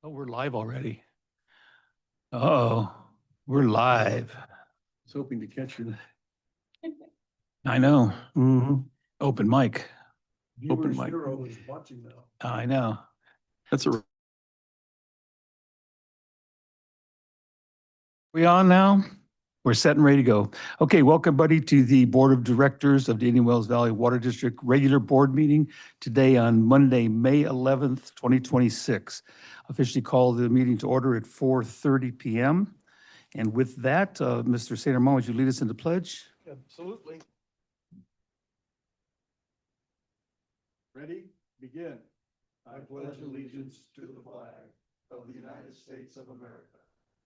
Oh, we're live already. Uh-oh, we're live. I was hoping to catch you. I know. Mm-hmm. Open mic. Open mic. Zero is watching now. I know. That's a. We on now? We're set and ready to go. Okay, welcome buddy to the Board of Directors of the Indian Wells Valley Water District regular board meeting today on Monday, May 11th, 2026. Officially call the meeting to order at 4:30 p.m. And with that, Mr. St. Armand, would you lead us into pledge? Absolutely. Ready? Begin. I pledge allegiance to the flag of the United States of America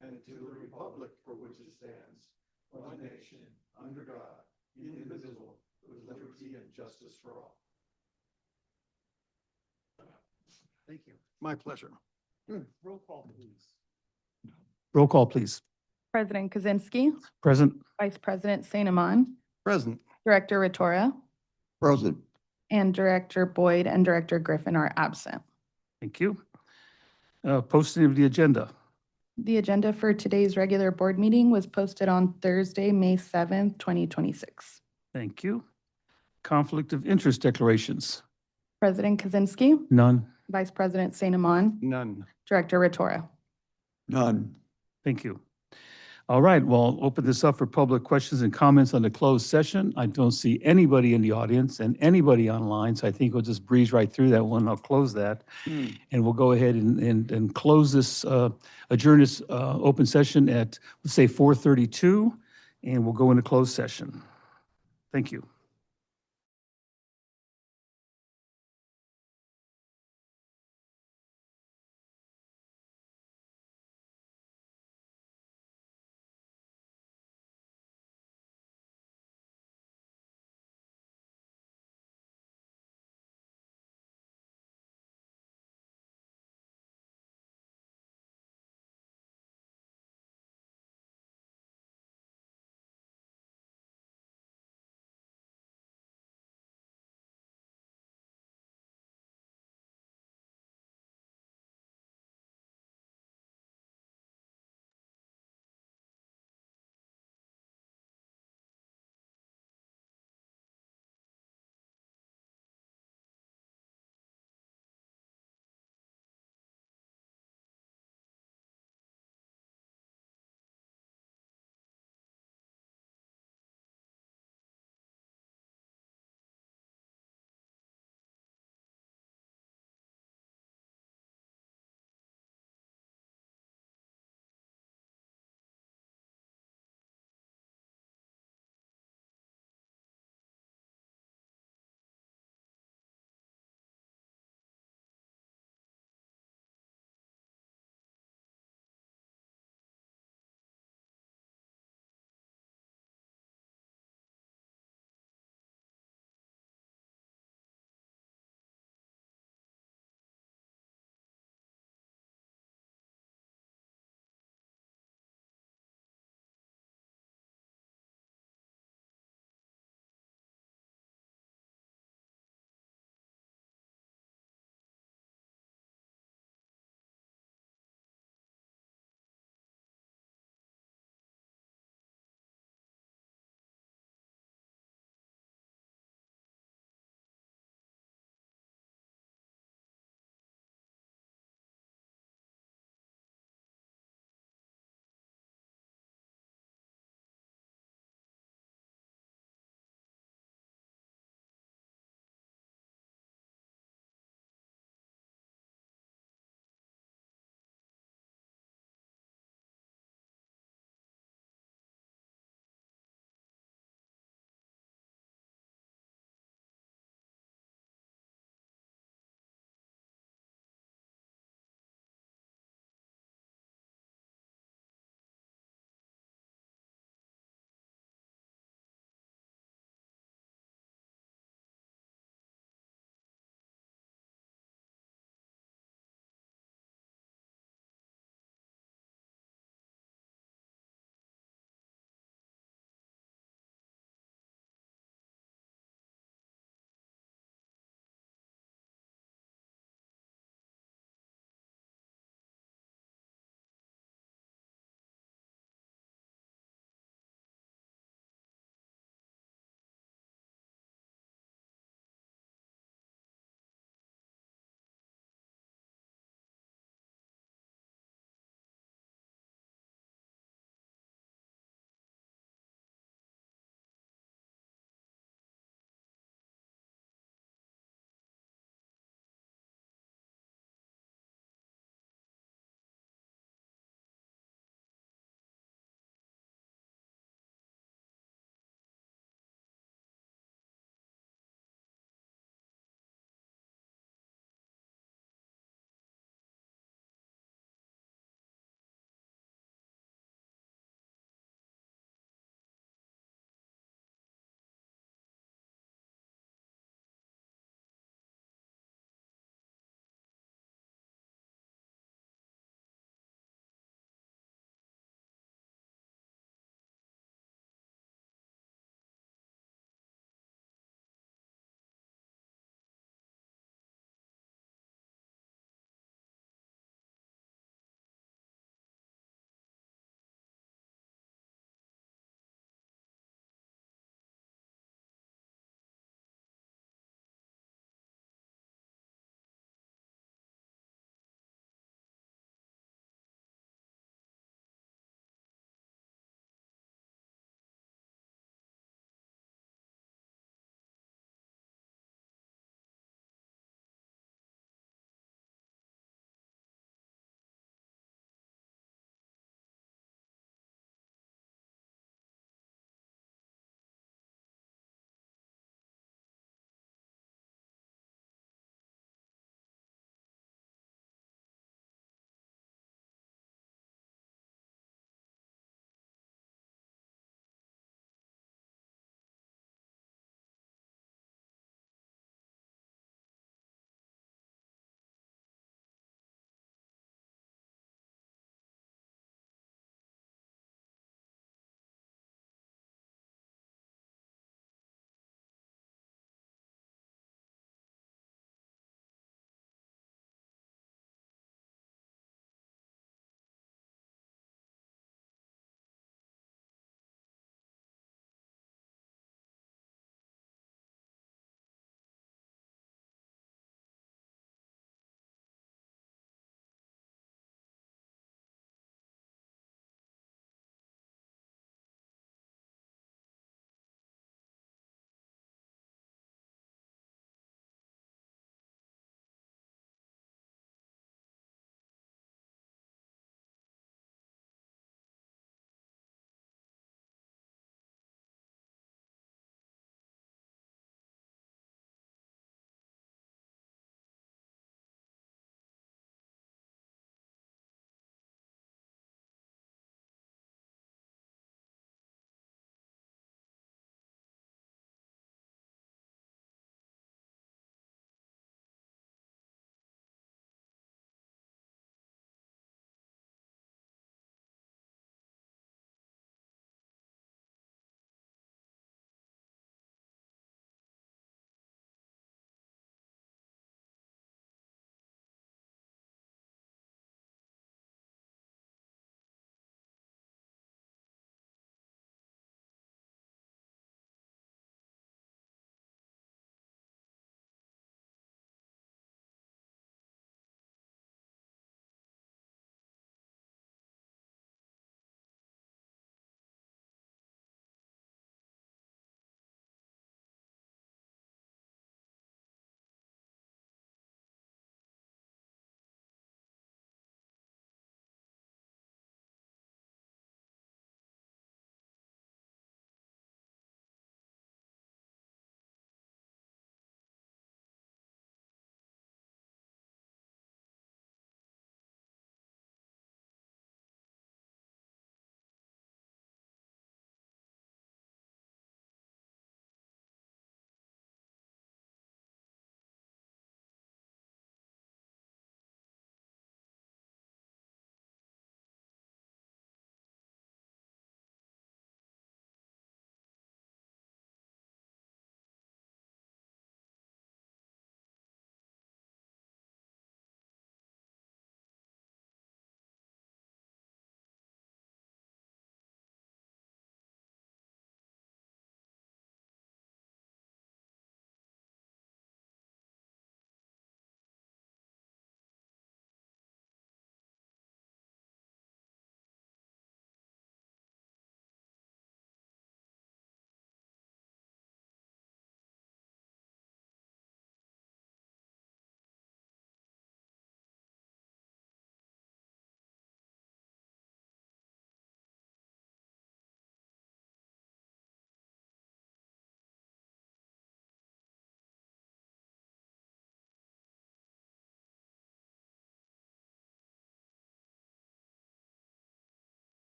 and to the republic for which it stands, one nation, under God, indivisible, with liberty and justice for all. Thank you. My pleasure. Roll call, please. Roll call, please. President Kaczynski, Present. Vice President St. Amand, Present. Director Ritora, Present. and Director Boyd and Director Griffin are absent. Thank you. Posting of the agenda. The agenda for today's regular board meeting was posted on Thursday, May 7th, 2026. Thank you. Conflict of interest declarations. President Kaczynski, None. Vice President St. Amand, None. Director Ritora. None. Thank you. All right, well, I'll open this up for public questions and comments on the closed session. I don't see anybody in the audience and anybody online, so I think we'll just breeze right through that one. I'll close that. And we'll go ahead and close this, adjourn this open session at, let's say, 4:32, and we'll go into closed session. Thank you.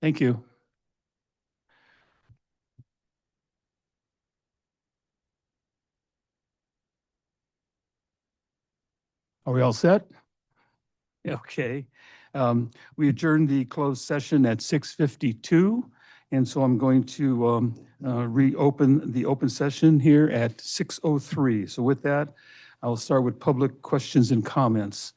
Thank you. Are we all set? Okay. We adjourned the closed session at 6:52, and so I'm going to reopen the open session here at 6:03. So with that, I'll start with public questions and comments.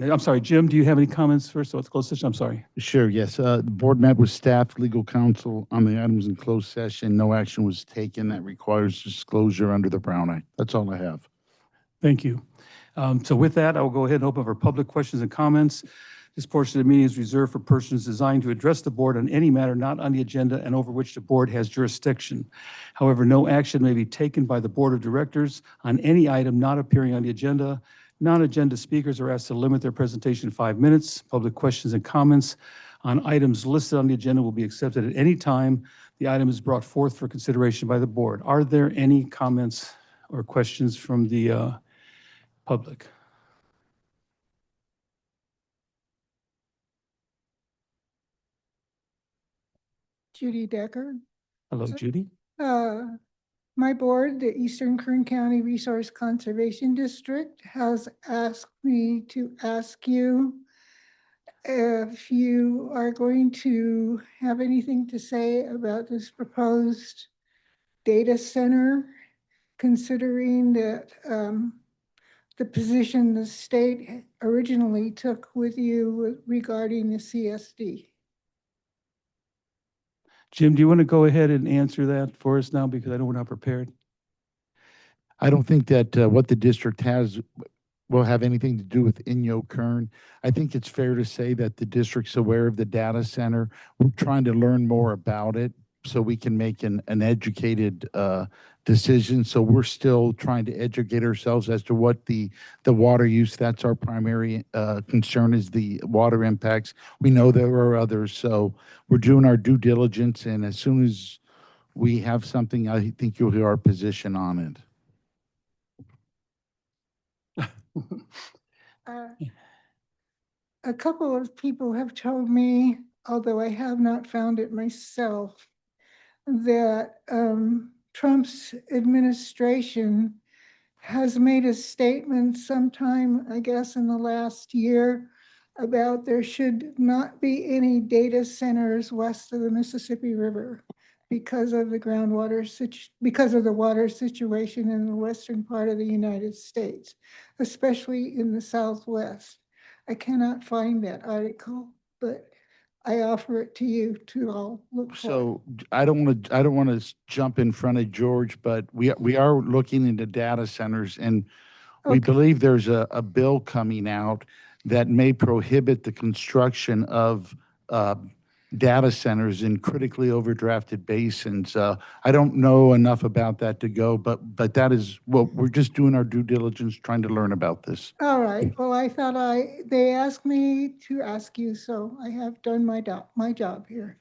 I'm sorry, Jim, do you have any comments first about the closed session? I'm sorry. Sure, yes. The board met with staff, legal counsel on the items in closed session. No action was taken that requires disclosure under the Brown Act. That's all I have. Thank you. So with that, I will go ahead and open for public questions and comments. This portion of the meeting is reserved for persons designed to address the board on any matter not on the agenda and over which the board has jurisdiction. However, no action may be taken by the board of directors on any item not appearing on the agenda. Non-agenda speakers are asked to limit their presentation to 5 minutes. Public questions and comments on items listed on the agenda will be accepted at any time the item is brought forth for consideration by the board. Are there any comments or questions from the public? Judy Decker. Hello, Judy. My board, the Eastern Kern County Resource Conservation District, has asked me to ask you if you are going to have anything to say about this proposed data center, considering that the position the state originally took with you regarding the CSD. Jim, do you want to go ahead and answer that for us now, because I know we're not prepared? I don't think that what the district has will have anything to do with Inyo Kern. I think it's fair to say that the district's aware of the data center. We're trying to learn more about it so we can make an educated decision. So we're still trying to educate ourselves as to what the water use, that's our primary concern, is the water impacts. We know there are others, so we're doing our due diligence, and as soon as we have something, I think you'll hear our position on it. A couple of people have told me, although I have not found it myself, that Trump's administration has made a statement sometime, I guess, in the last year about there should not be any data centers west of the Mississippi River because of the because of the water situation in the western part of the United States, especially in the Southwest. I cannot find that article, but I offer it to you to all look for. So I don't want to jump in front of George, but we are looking into data centers, and we Okay. believe there's a bill coming out that may prohibit the construction of data centers in critically overdrafted basins. I don't know enough about that to go, but that is, well, we're just doing our due diligence, trying to learn about this. All right, well, I thought they asked me to ask you, so I have done my job here.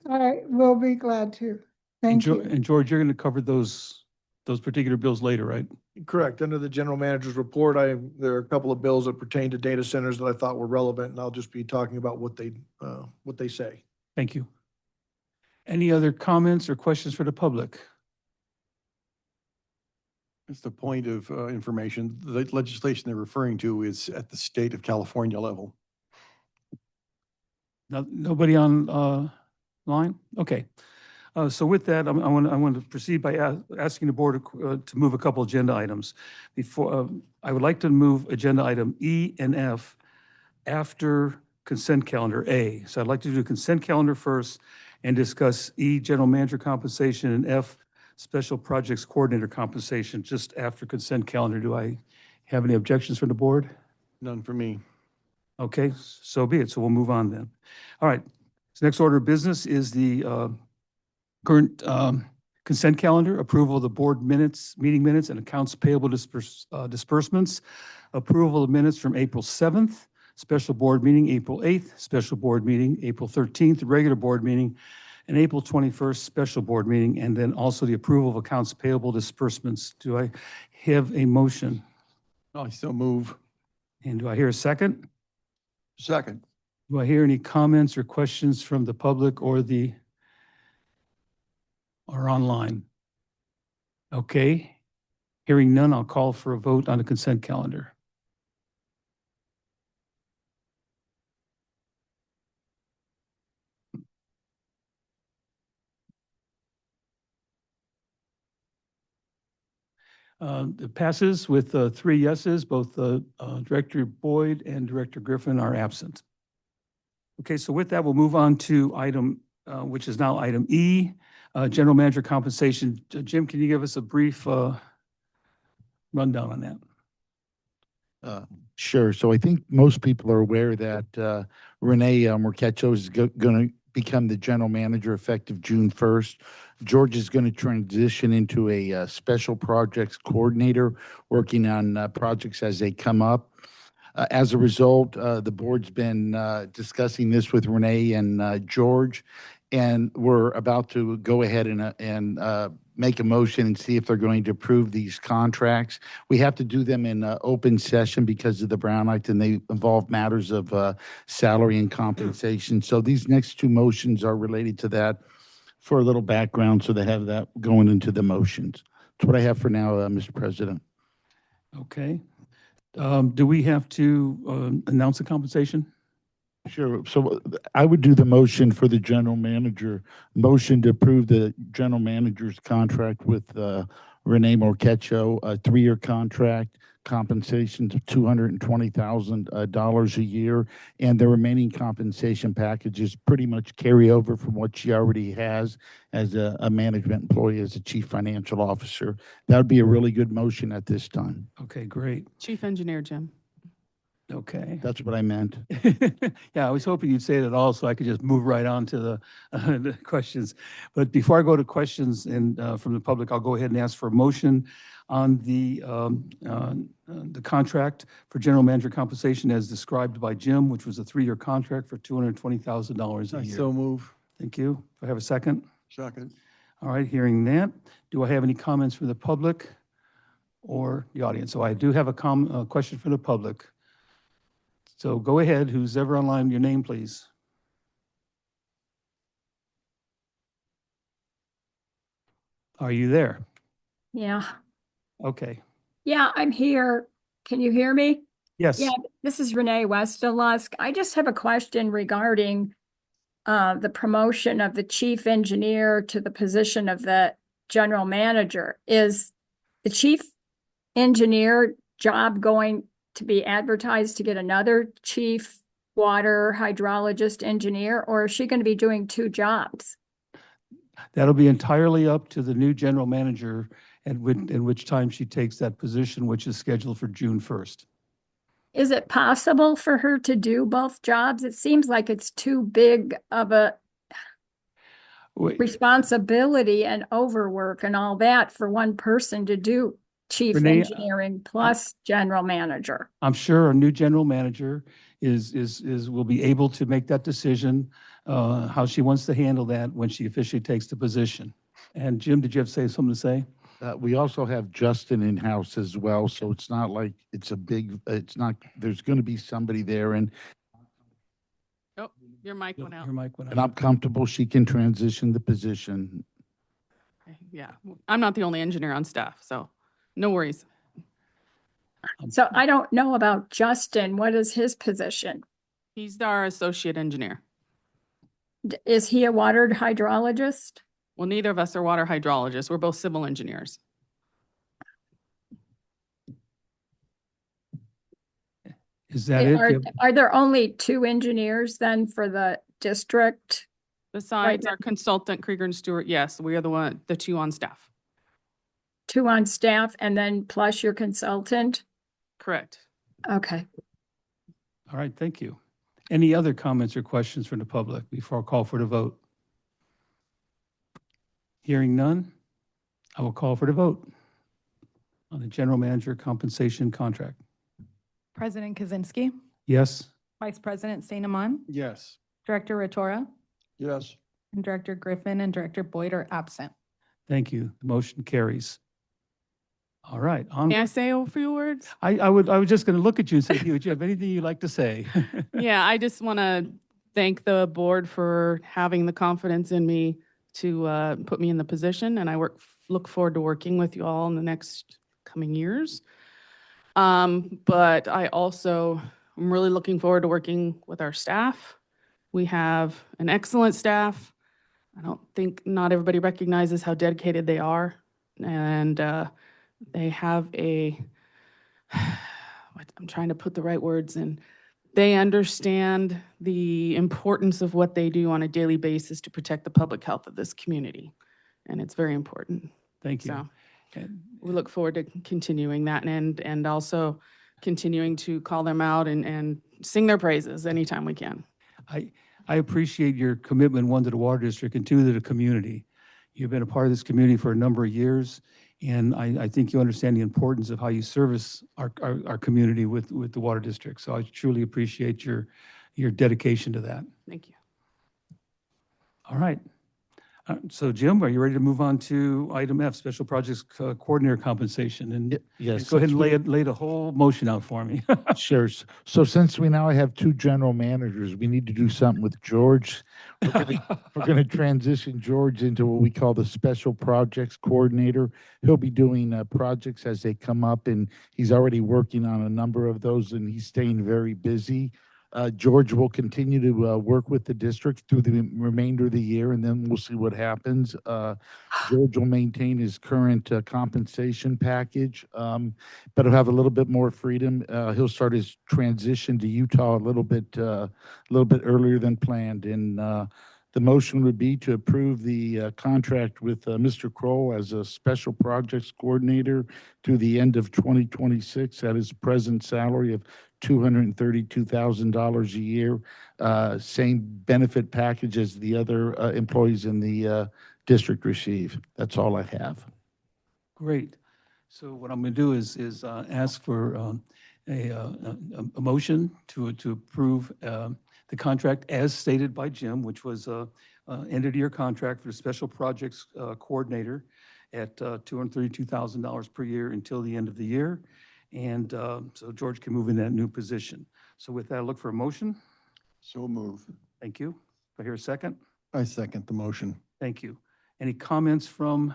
All right, we'll be glad to. Thank you. And George, you're going to cover those particular bills later, right? Correct. Under the general manager's report, there are a couple of bills that pertain to data centers that I thought were relevant, and I'll just be talking about what they say. Thank you. Any other comments or questions for the public? Just a point of information, the legislation they're referring to is at the state of California level. Nobody on line? Okay. So with that, I want to proceed by asking the board to move a couple agenda items. Before, I would like to move agenda item E and F after consent calendar A. So I'd like to do consent calendar first and discuss E, general manager compensation, and F, special projects coordinator compensation, just after consent calendar. Do I have any objections from the board? None for me. Okay, so be it. So we'll move on then. All right. So next order of business is the current consent calendar, approval of the board minutes, meeting minutes, and accounts payable disbursements, approval of minutes from April 7th, special board meeting April 8th, special board meeting April 13th, regular board meeting, and April 21st, special board meeting, and then also the approval of accounts payable disbursements. Do I have a motion? I still move. And do I hear a second? Second. Do I hear any comments or questions from the public or online? Okay. Hearing none, I'll call for a vote on the consent calendar. It passes with 3 yeses. Both Director Boyd and Director Griffin are absent. Okay, so with that, we'll move on to item, which is now item E, General Manager Compensation. Jim, can you give us a brief rundown on that? Sure. So I think most people are aware that Renee Marquecho is going to become the general manager effective June 1st. George is going to transition into a special projects coordinator, working on projects as they come up. As a result, the board's been discussing this with Renee and George, and we're about to go ahead and make a motion and see if they're going to approve these contracts. We have to do them in open session because of the Brown Act, and they involve matters of salary and compensation. So these next 2 motions are related to that. For a little background, so they have that going into the motions. That's what I have for now, Mr. President. Okay. Do we have to announce the compensation? Sure. So I would do the motion for the general manager, motion to approve the general manager's contract with Renee Marquecho, a 3-year contract, compensations of $220,000 a year, and the remaining compensation packages pretty much carry over from what she already has as a management employee, as a chief financial officer. That would be a really good motion at this time. Okay, great. Chief Engineer, Jim. Okay. That's what I meant. Yeah, I was hoping you'd say that all so I could just move right on to the questions. But before I go to questions and from the public, I'll go ahead and ask for a motion on the contract for general manager compensation as described by Jim, which was a 3-year contract for $220,000 I a year. so move. Thank you. Do I have a second? Second. All right, hearing that, do I have any comments from the public or the audience? So I do have a question from the public. So go ahead, who's ever online, your name, please. Are you there? Yeah, Okay. yeah, I'm here. Can you hear me? Yes. Yeah, this is Renee Westalusk. I just have a question regarding the promotion of the chief engineer to the position of the general manager. Is the chief engineer job going to be advertised to get another chief water hydrologist engineer, or is she going to be doing 2 jobs? That'll be entirely up to the new general manager at which time she takes that position, which is scheduled for June 1st. Is it possible for her to do both jobs? It seems like it's too big of a Wait, responsibility and overwork and all that for one person to do chief Renee, engineering plus general manager. I'm sure our new general manager will be able to make that decision, how she wants to handle that when she officially takes the position. And Jim, did you have something to say? We also have Justin in-house as well, so it's not like it's a big, it's not, there's going to be somebody there, and Oh, your mic went out. Your mic went I'm out. comfortable she can transition the position. Okay, yeah, I'm not the only engineer on staff, so no worries. So I don't know about Justin. What is his position? He's our associate engineer. Is he a water hydrologist? Well, neither of us are water hydrologists. We're both civil engineers. Is that it? Are there only 2 engineers then for the district? Besides Right. our consultant, Krieger and Stewart, yes, we are the 2 on staff. 2 on staff and then plus your consultant? Correct. Okay. All right, thank you. Any other comments or questions from the public before I call for the vote? Hearing none, I will call for the vote on the general manager compensation contract. President Kaczynski, Yes? Vice President St. Amand, Yes. Director Rotora, Yes. and Director Griffin and Director Boyd are absent. Thank you. The motion carries. All right. May I say a few words? I was just going to look at you and say, do you have anything you'd like to say? Yeah, I just want to thank the board for having the confidence in me to put me in the position, and I look forward to working with you all in the next coming years. But I also am really looking forward to working with our staff. We have an excellent staff. I don't think not everybody recognizes how dedicated they are, and they have I'm trying to put the right words in. They understand the importance of what they do on a daily basis to protect the public health of this community. And it's very important. Thank you. So And we look forward to continuing that and also continuing to call them out and sing their praises anytime we can. I appreciate your commitment, one, to the water district and two, to the community. You've been a part of this community for a number of years, and I think you understand the importance of how you service our community with the water district. So I truly appreciate your dedication to that. Thank you. All right. So Jim, are you ready to move on to item F, Special Projects Coordinator Compensation? And Yes. go ahead and since lay the whole motion out for me. Sure. So since we now have two general managers, we need to do something with George. We're going to transition George into what we call the Special Projects Coordinator. He'll be doing projects as they come up, and he's already working on a number of those, and he's staying very busy. George will continue to work with the district through the remainder of the year, and then we'll see what happens. George will maintain his current compensation package, but he'll have a little bit more freedom. He'll start his transition to Utah a little bit earlier than planned. And the motion would be to approve the contract with Mr. Kroll as a Special Projects Coordinator through the end of 2026 at his present salary of $232,000 a year. Same benefit package as the other employees in the district receive. That's all I have. Great. So what I'm going to do is ask for a motion to approve the contract as stated by Jim, which was end-of-year contract for the Special Projects Coordinator at $232,000 per year until the end of the year. And so George can move in that new position. So with that, I look for a motion. So move. Thank you. Do I hear a second? I second the motion. Thank you. Any comments from?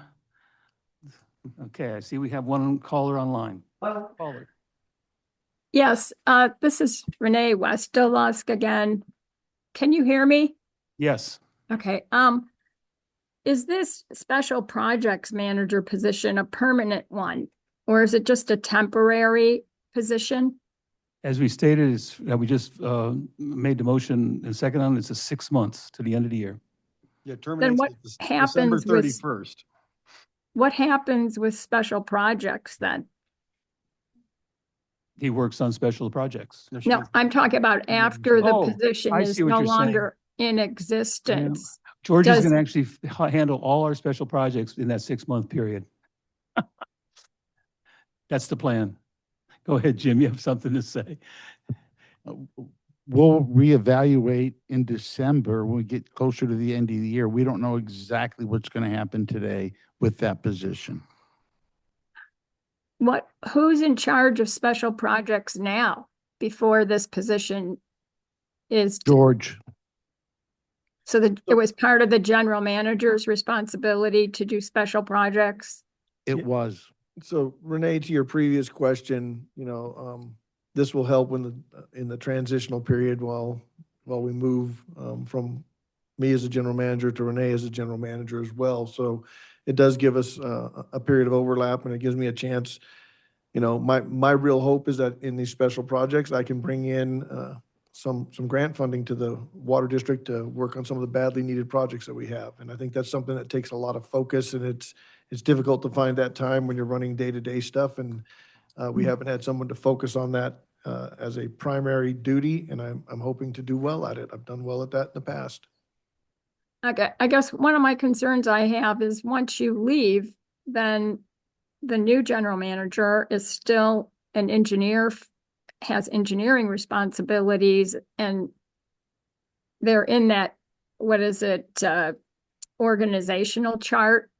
Okay, I see we have one caller online. Caller. Yes, this is Renee Westerlusk again. Can you hear me? Yes. Okay, is this Special Projects Manager position a permanent one? Or is it just a temporary position? As we stated, we just made the motion and second on, it's a 6 months to the end of the year. Yeah, terminates what December happens with- 31st. What happens with special projects then? He works on special projects. No, I'm talking about after the Oh, position I is see what no you're saying. longer in existence. George is Does- going to actually handle all our special projects in that 6-month period. That's the plan. Go ahead, Jim, you have something to say. We'll reevaluate in December when we get closer to the end of the year. We don't know exactly what's going to happen today with that position. Who's in charge of special projects now before this position is? George, So it was part of the general manager's responsibility to do special projects? it Yeah. was. So Renee, to your previous question, this will help in the transitional period while we move from me as a general manager to Renee as a general manager as well. So it does give us a period of overlap, and it gives me a chance. My real hope is that in these special projects, I can bring in some grant funding to the water district to work on some of the badly needed projects that we have. And I think that's something that takes a lot of focus, and it's difficult to find that time when you're running day-to-day stuff. And we haven't had someone to focus on that as a primary duty, and I'm hoping to do well at it. I've done well at that in the past. Okay, I guess one of my concerns I have is once you leave, then the new general manager is still an engineer, has engineering responsibilities, and they're in that, organizational chart,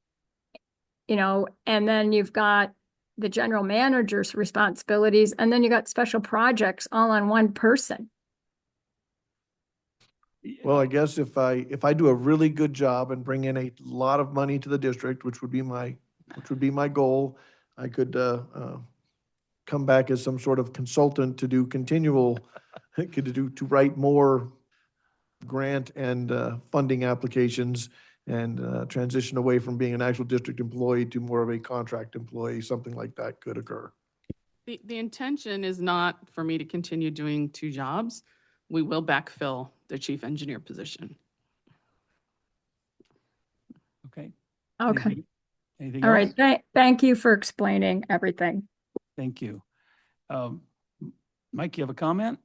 and then you've got the general manager's responsibilities, and then you got special projects all on one person. Well, I guess if I do a really good job and bring in a lot of money to the district, which would be my goal, I could come back as some sort of consultant to do continual, to write more grant and funding applications and transition away from being an actual district employee to more of a contract employee, something like that could occur. The intention is not for me to continue doing two jobs. We will backfill the chief engineer position. Okay. Okay, Anything- Anything all else? right. Thank you for explaining everything. Thank you. Mike, you have a comment?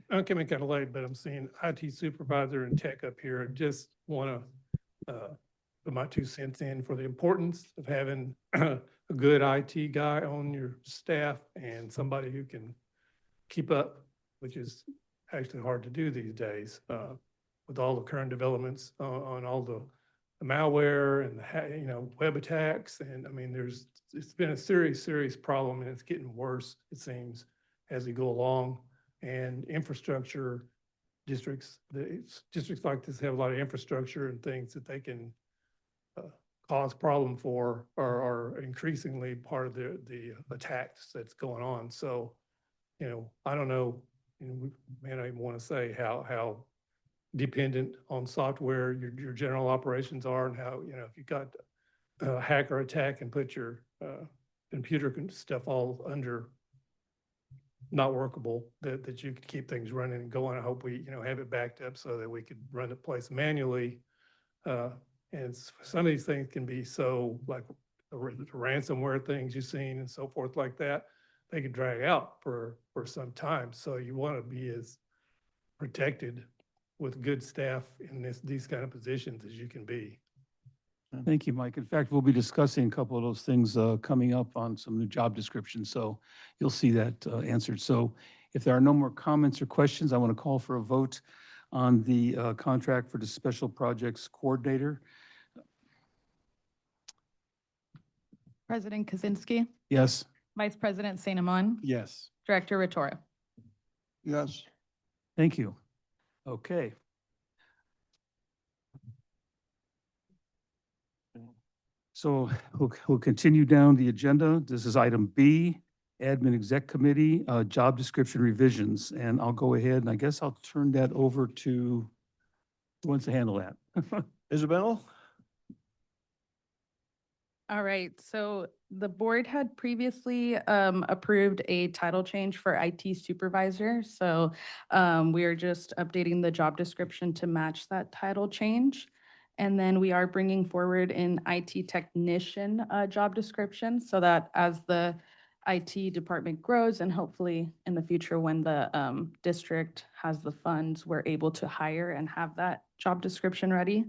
I came in kind of late, but I'm seeing IT supervisor and tech up here. I just want to put my 2 cents in for the importance of having a good IT guy on your staff and somebody who can keep up, which is actually hard to do these days with all the current developments on all the malware and the web attacks. And I mean, it's been a serious problem, and it's getting worse, it seems, as we go along. And infrastructure districts like this have a lot of infrastructure and things that they can cause problem for are increasingly part of the attacks that's going on. So, I don't know, we may not even want to say how dependent on software your general operations are, and how, if you got a hacker attack and put your computer stuff all under not workable, that you could keep things running and going. I hope we, have it backed up so that we could run the place manually. And some of these things can be so, like the ransomware things you've seen and so forth like that, they could drag out for some time. So you want to be as protected with good staff in these kind of positions as you can be. Thank you, Mike. In fact, we'll be discussing a couple of those things coming up on some new job descriptions, so you'll see that answered. So if there are no more comments or questions, I want to call for a vote on the contract for the Special Projects Coordinator. President Kaczynski, Yes? Vice President St. Amand, Yes. Director Rotora. Yes. Thank you. Okay. So we'll continue down the agenda. This is item B, Admin Exec Committee, job description revisions. And I'll go ahead and I guess I'll turn that over to, who wants to handle that? Isabel? All right, so the board had previously approved a title change for IT supervisor. So we are just updating the job description to match that title change. And then we are bringing forward an IT technician job description so that as the IT department grows and hopefully in the future when the district has the funds, we're able to hire and have that job description ready.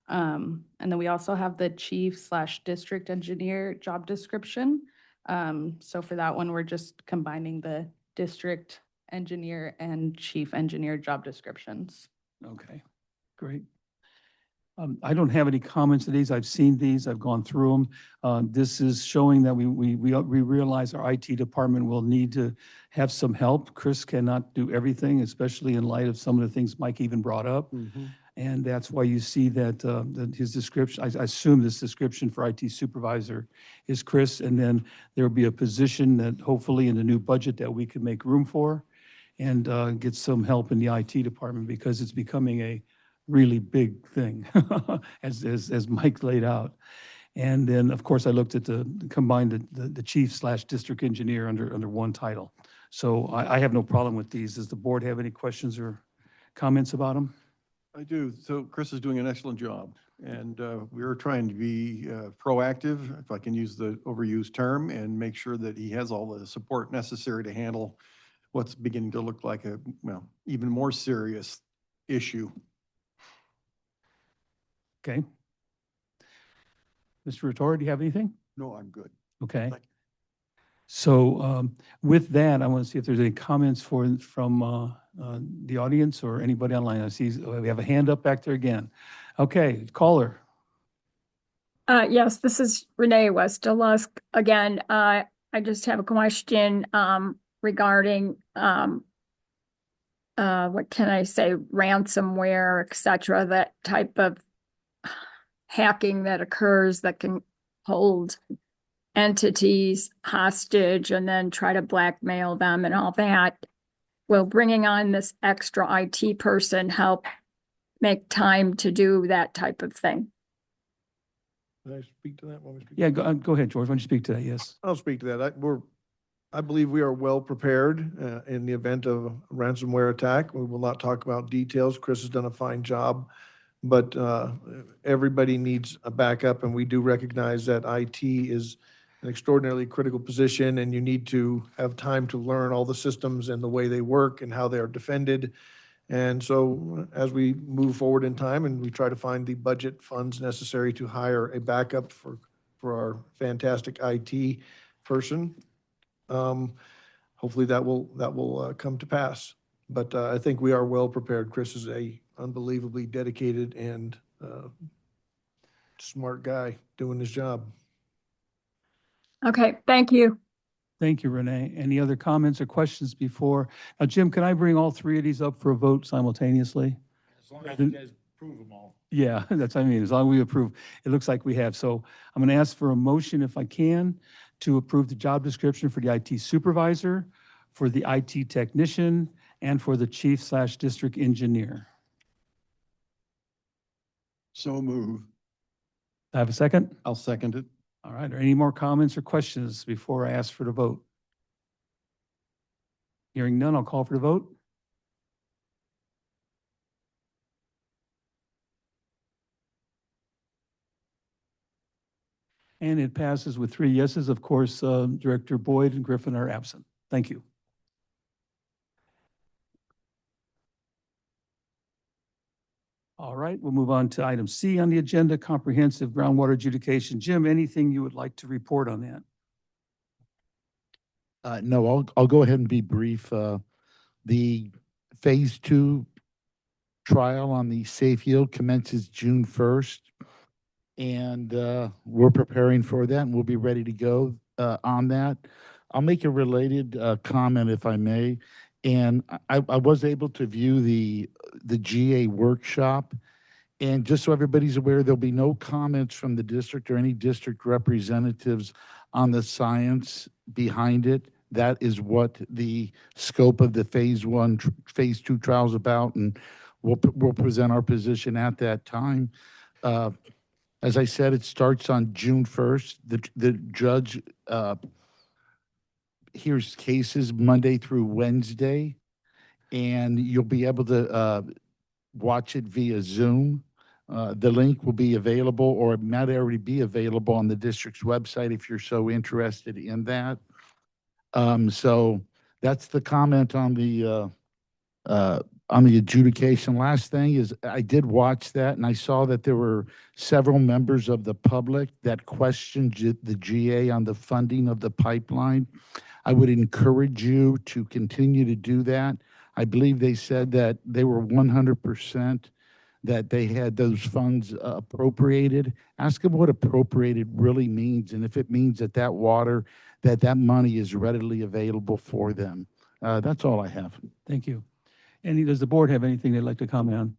And then we also have the chief/district engineer job description. So for that one, we're just combining the district engineer and chief engineer job descriptions. Okay, great. I don't have any comments to these. I've seen these. I've gone through them. This is showing that we realize our IT department will need to have some help. Chris cannot do everything, especially in light of some of the things Mike even brought up. And that's why you see that his description, I assume this description for IT supervisor is Chris. And then there will be a position that hopefully in the new budget that we can make room for and get some help in the IT department because it's becoming a really big thing as Mike laid out. And then, of course, I looked at combined the chief/district engineer under one title. So I have no problem with these. Does the board have any questions or comments about them? I do. So Chris is doing an excellent job, and we're trying to be proactive, if I can use the overused term, and make sure that he has all the support necessary to handle what's beginning to look like a, well, even more serious issue. Okay. Mr. Rotora, do you have anything? No, I'm good. Okay. Thank you. So with that, I want to see if there's any comments from the audience or anybody online. I see we have a hand up back there again. Okay, caller. Yes, this is Renee Westerlusk again. I just have a question, regarding, what can I say, ransomware, et cetera, that type of hacking that occurs that can hold entities hostage and then try to blackmail them and all that. Will bringing on this extra IT person help make time to do that type of thing? Can I speak to that? Want me to speak? Yeah, go ahead, George. Why don't you speak to that? Yes. I'll speak to that. I believe we are well prepared in the event of a ransomware attack. We will not talk about details. Chris has done a fine job, but everybody needs a backup, and we do recognize that IT is an extraordinarily critical position, and you need to have time to learn all the systems and the way they work and how they are defended. And so as we move forward in time and we try to find the budget funds necessary to hire a backup for our fantastic IT person, hopefully that will come to pass. But I think we are well prepared. Chris is a unbelievably dedicated and smart guy doing his job. Okay, thank you. Thank you, Renee. Any other comments or questions before? Now, Jim, can I bring all three of these up for a vote simultaneously? As long as you guys approve them all. Yeah, that's what I mean. As long as we approve, it looks like we have. So I'm going to ask for a motion, if I can, to approve the job description for the IT supervisor, for the IT technician, and for the chief/district engineer. So move. I have a second? I'll second it. All right. Are any more comments or questions before I ask for the vote? Hearing none, I'll call for the vote. And it passes with 3 yeses. Of course, Director Boyd and Griffin are absent. Thank you. All right, we'll move on to item C on the agenda, comprehensive groundwater adjudication. Jim, anything you would like to report on that? No, I'll go ahead and be brief. The Phase 2 trial on the safe yield commences June 1st. And we're preparing for that, and we'll be ready to go on that. I'll make a related comment, if I may. And I was able to view the GA workshop. And just so everybody's aware, there'll be no comments from the district or any district representatives on the science behind it. That is what the scope of the Phase 2 trial is about, and we'll present our position at that time. As I said, it starts on June 1st. The judge hears cases Monday through Wednesday, and you'll be able to watch it via Zoom. The link will be available, or it might already be available on the district's website if you're so interested in that. So that's the comment on the adjudication. Last thing is, I did watch that, and I saw that there were several members of the public that questioned the GA on the funding of the pipeline. I would encourage you to continue to do that. I believe they said that they were 100% that they had those funds appropriated. Ask them what appropriated really means, and if it means that that money is readily available for them. That's all I have. Thank you. Does the board have anything they'd like to comment on?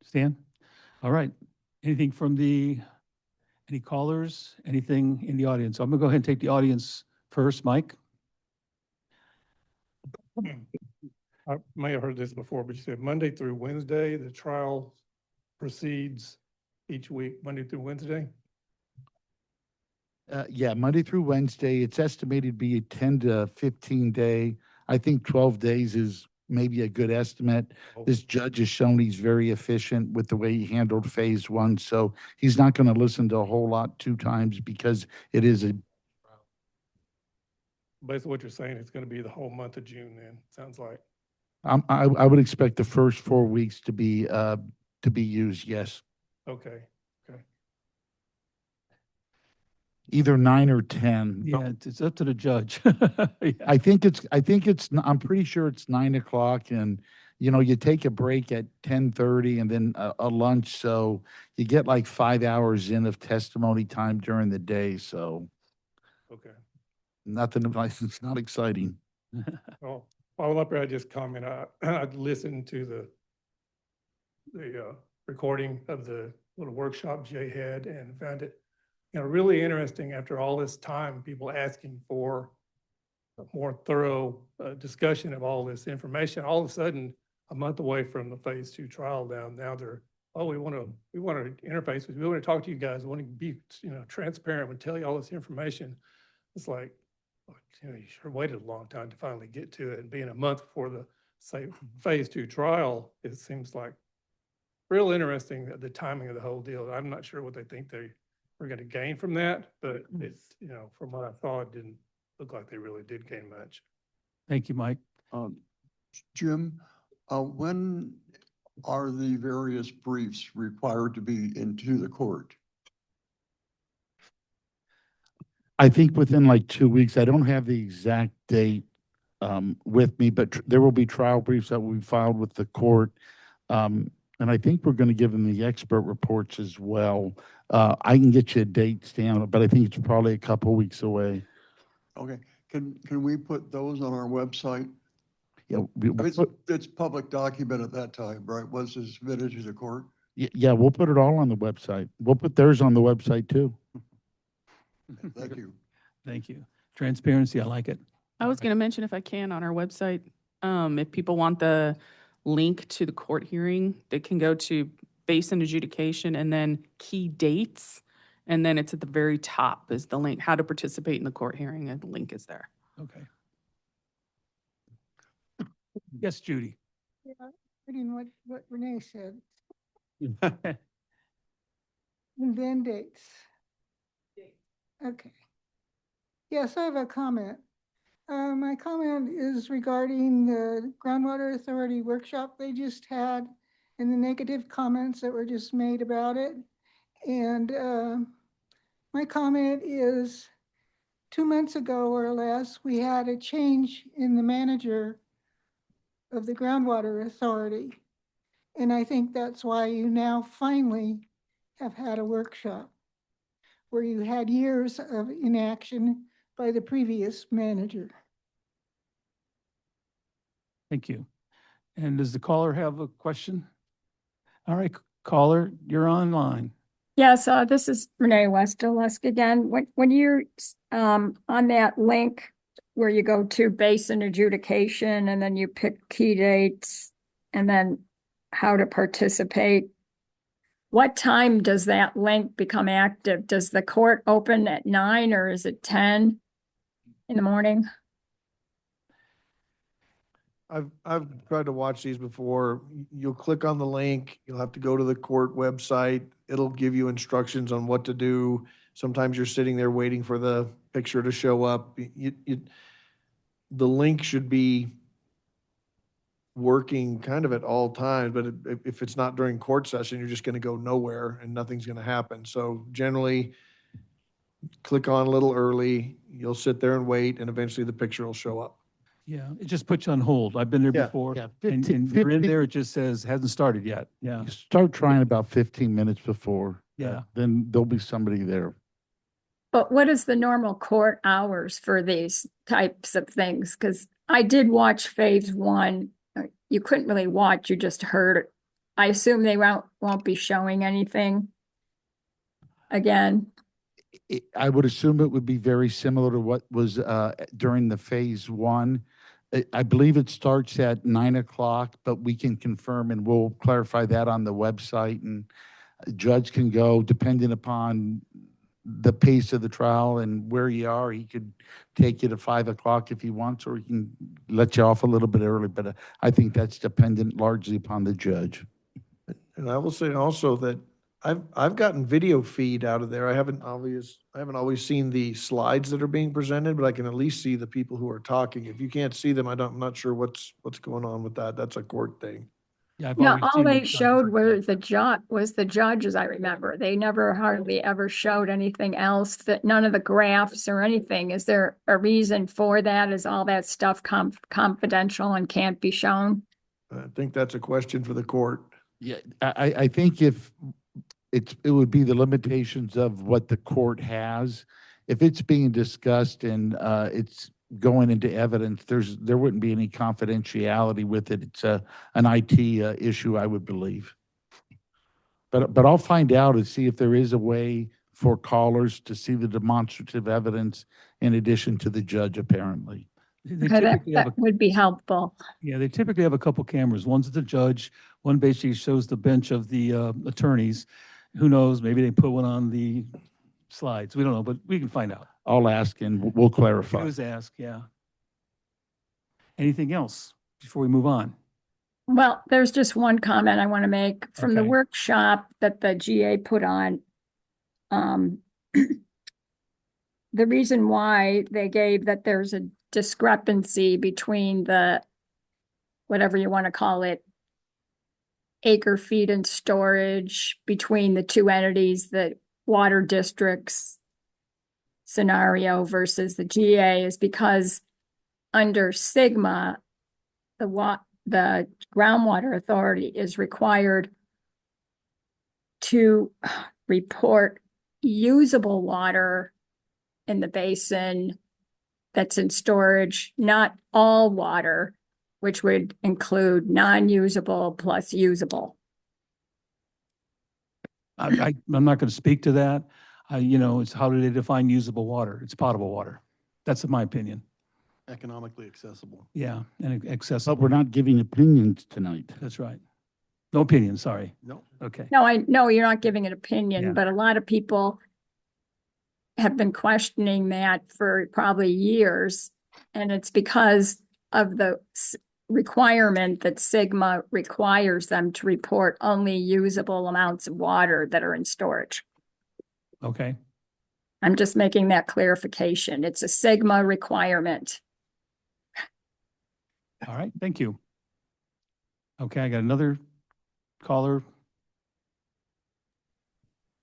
Stan? All right. Anything from any callers? Anything in the audience? I'm going to go ahead and take the audience first. Mike? I may have heard this before, but you said Monday through Wednesday, the trial proceeds each week, Monday through Wednesday? Yeah, Monday through Wednesday. It's estimated to be a 10 to 15 day. I think 12 days is maybe a good estimate. This judge has shown he's very efficient with the way he handled Phase 1, so he's not going to listen to a whole lot 2 times because it is a. Basically what you're saying, it's going to be the whole month of June then, sounds like. I would expect the first 4 weeks to be used, yes. Okay. Either 9 or 10. Yeah, it's up to the judge. Yeah. I think it's, I'm pretty sure it's 9 o'clock, and you know, you take a break at 10:30 and then a lunch, so you get like 5 hours in of testimony time during the day, so Okay. nothing, it's not exciting. Well, while I'm up here, I just comment, I listened to the recording of the little workshop Jay had and found it, really interesting after all this time, people asking for a more thorough discussion of all this information. All of a sudden, a month away from the phase 2 trial now they're, oh, we want to interface with you. We want to talk to you guys. We want to be, transparent and tell you all this information. It's like, oh, you sure waited a long time to finally get to it. And being a month before the, say, phase 2 trial, it seems like real interesting, the timing of the whole deal. I'm not sure what they think they were going to gain from that, but it's, from what I thought, it didn't look like they really did gain much. Thank you, Mike. Jim, when are the various briefs required to be into the court? I think within like 2 weeks. I don't have the exact date with me, but there will be trial briefs that we filed with the court. And I think we're going to give them the expert reports as well. I can get you a date, Stan, but I think it's probably a couple weeks away. Okay, can we put those on our website? Yeah, I mean, it's public document at that time, right? Was it submitted to the court? yeah, we'll put it all on the website. We'll put theirs on the website too. Thank you. Thank you. Transparency, I like it. I was going to mention, if I can, on our website, if people want the link to the court hearing, they can go to basin adjudication and then key dates. And then it's at the very top is the link, how to participate in the court hearing, and the link is there. Okay. Yes, Judy. Yeah, reading what Renee said. And then dates. Okay. Yes, I have a comment. My comment is regarding the Groundwater Authority workshop they just had and the negative comments that were just made about it. And my comment is 2 months ago or less, we had a change in the manager of the Groundwater Authority. And I think that's why you now finally have had a workshop where you had years of inaction by the previous manager. Thank you. And does the caller have a question? All right, caller, you're online. Yes, this is Renee Westerlusk again. When you're on that link where you go to basin adjudication and then you pick key dates and then how to participate, what time does that link become active? Does the court open at 9 or is it 10 in the morning? I've tried to watch these before. You'll click on the link, you'll have to go to the court website. It'll give you instructions on what to do. Sometimes you're sitting there waiting for the picture to show up. The link should be working kind of at all times, but if it's not during court session, you're just going to go nowhere and nothing's going to happen. So generally, click on a little early, you'll sit there and wait, and eventually the picture will show up. Yeah, it just puts you on hold. I've been there Yeah, before. yeah, And 15 you're in there, it just says, hasn't started yet. Yeah, You start trying about 15 minutes before. Yeah. Then there'll be somebody there. But what is the normal court hours for these types of things? Because I did watch phase 1. You couldn't really watch, you just heard it. I assume they won't be showing anything again. I would assume it would be very similar to what was during the phase 1. I believe it starts at 9 o'clock, but we can confirm and we'll clarify that on the website. And a judge can go, depending upon the pace of the trial and where you are, he could take you to 5 o'clock if he wants, or he can let you off a little bit early. But I think that's dependent largely upon the judge. And I will say also that I've gotten video feed out of there. I haven't always seen the slides that are being presented, but I can at least see the people who are talking. If you can't see them, I'm not sure what's going on with that. That's a court thing. yeah. I've No, always all seen they the showed judges. was the judge, as I remember. They never hardly ever showed anything else, that none of the graphs or anything. Is there a reason for that? Is all that stuff confidential and can't be shown? I think that's a question for the court. Yeah, I think if it would be the limitations of what the court has. If it's being discussed and it's going into evidence, there wouldn't be any confidentiality with it. It's an IT issue, I would believe. But I'll find out and see if there is a way for callers to see the demonstrative evidence in addition to the judge, apparently. They Okay, typically have that a, would be helpful. yeah, they typically have a couple cameras. One's at the judge, one basically shows the bench of the attorneys. Who knows, maybe they put one on the slides. We don't know, but we can find out. I'll ask and we'll It clarify. was asked, yeah. Anything else before we move on? Well, there's just one comment I want to make from the Okay. workshop that the GA put on. The reason why they gave that there's a discrepancy between the, whatever you want to call it, acre feet and storage between the two entities, the water districts scenario versus the GA, is because under Sigma, the groundwater authority is required to report usable water in the basin that's in storage, not all water, which would include non-usable plus usable. I'm not going to speak to that. It's how do they define usable water? It's potable water. That's my opinion. Economically accessible. Yeah, and But accessible. we're not giving opinions tonight. That's right. No opinion, sorry. No. Okay. No, I know you're not giving an opinion, Yeah. but a lot of people have been questioning that for probably years. And it's because of the requirement that Sigma requires them to report only usable amounts of water that are in storage. Okay. I'm just making that clarification. It's a Sigma requirement. All right, thank you. Okay, I got another caller.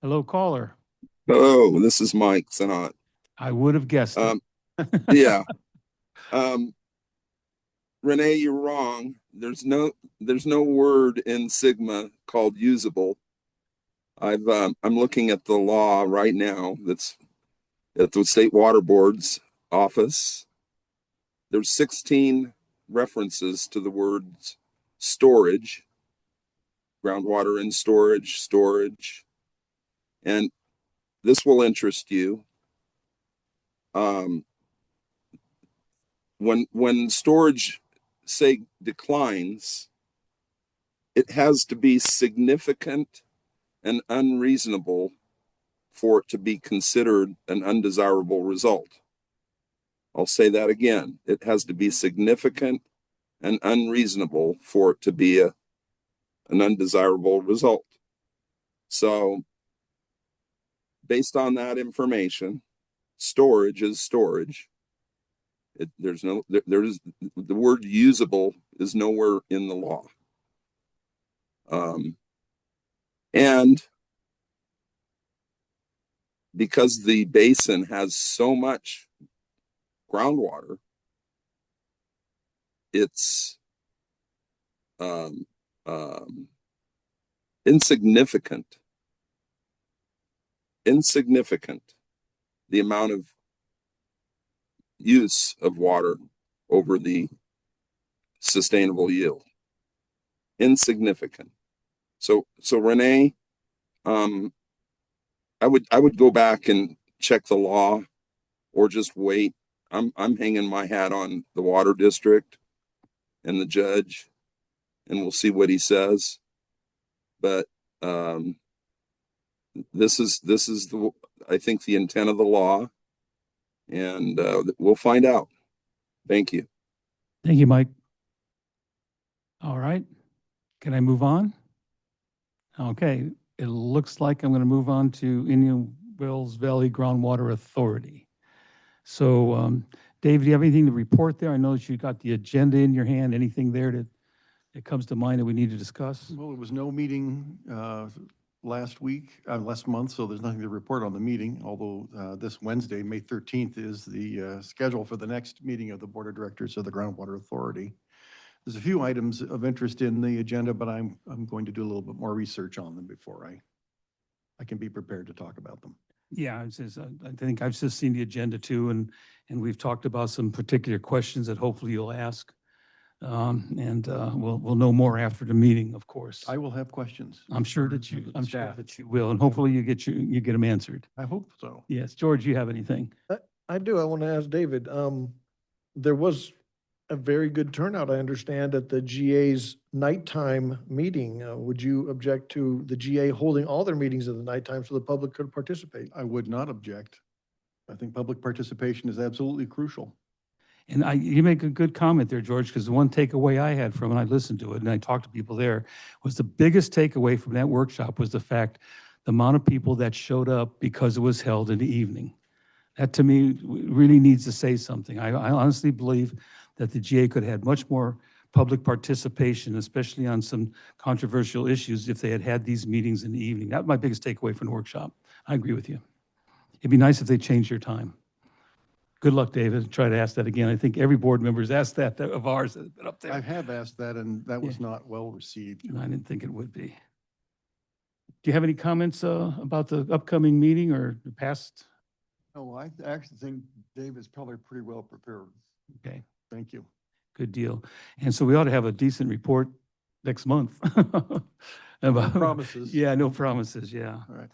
Hello, caller. Hello, this is Mike Sanat. I would have guessed it. Yeah. Renee, you're wrong. There's no word in Sigma called usable. I'm looking at the law right now that's at the State Water Board's office. There's 16 references to the words storage, groundwater in storage, and this will interest you. When storage, say, declines, it has to be significant and unreasonable for it to be considered an undesirable result. I'll say that again. It has to be significant and unreasonable for it to be an undesirable result. So, based on that information, storage is storage. The word usable is nowhere in the law. And because the basin has so much groundwater, it's insignificant, the amount of use of water over the sustainable yield. Insignificant. So Renee, I would go back and check the law, or just wait. I'm hanging my hat on the water district and the judge, and we'll see what he says. But this is I think the intent of the law, and we'll find out. Thank you. Thank you, Mike. All right. Can I move on? Okay. It looks like I'm going to move on to Indian Wells Valley Groundwater Authority. So, Dave, do you have anything to report there? I know that you got the agenda in your hand. Anything there that comes to mind that we need to discuss? Well, there was no meeting last month, so there's nothing to report on the meeting, although this Wednesday, May 13th, is the schedule for the next meeting of the Board of Directors of the Groundwater Authority. There's a few items of interest in the agenda, but I'm going to do a little bit more research on them before I can be prepared to talk about them. Yeah, I think I've just seen the agenda too, and we've talked about some particular questions that hopefully you'll ask. We'll know more after the meeting, of course. I will have questions. I'm sure for that you staff. will, and hopefully you get them answered. I hope so. Yes, George, you have anything? I do. I want to ask David, there was a very good turnout, I understand, at the GA's nighttime meeting. Would you object to the GA holding all their meetings at the nighttime so the public could participate? I would not object. I think public participation is absolutely crucial. And you make a good comment there, George, because the one takeaway I had from it, I listened to it and I talked to people there, was the biggest takeaway from that workshop was the fact, the amount of people that showed up because it was held in the evening. That to me really needs to say something. I honestly believe that the GA could have had much more public participation, especially on some controversial issues, if they had had these meetings in the evening. That was my biggest takeaway from the workshop. I agree with you. It'd be nice if they changed your time. Good luck, David. Try to ask that again. I think every board member has asked that of ours that have been up there. I have asked that, and that was not well received. And I didn't think it would be. Do you have any comments about the upcoming meeting or the past? No, I actually think Dave is probably pretty well prepared. Okay, Thank you. good deal. And so we ought to have a decent report next month. About- promises. Yeah, no promises, yeah. All right.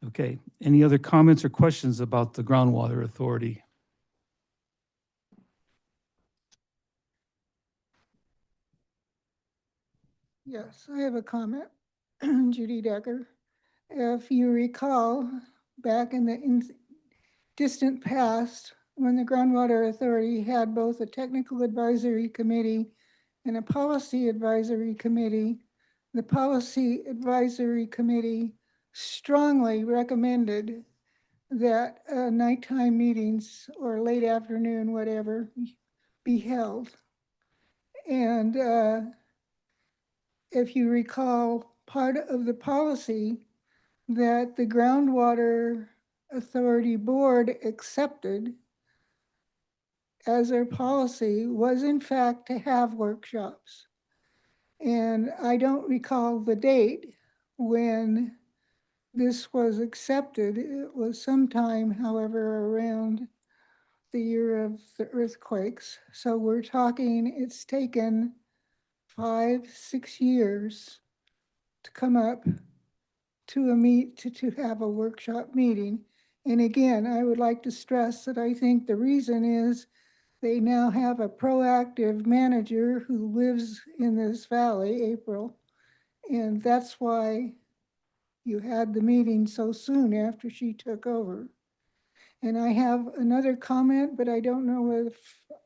Okay, any other comments or questions about the Groundwater Authority? Yes, I have a comment. Judy Decker. If you recall, back in the distant past, when the Groundwater Authority had both a technical advisory committee and a policy advisory committee, the policy advisory committee strongly recommended that nighttime meetings or late afternoon, whatever, be held. And if you recall, part of the policy that the Groundwater Authority Board accepted as their policy was in fact to have workshops. And I don't recall the date when this was accepted. It was sometime, however, around the year of the earthquakes. So we're talking, it's taken 5-6 years to come up to have a workshop meeting. And again, I would like to stress that I think the reason is they now have a proactive manager who lives in this valley, April, and that's why you had the meeting so soon after she took over. And I have another comment, but I don't know if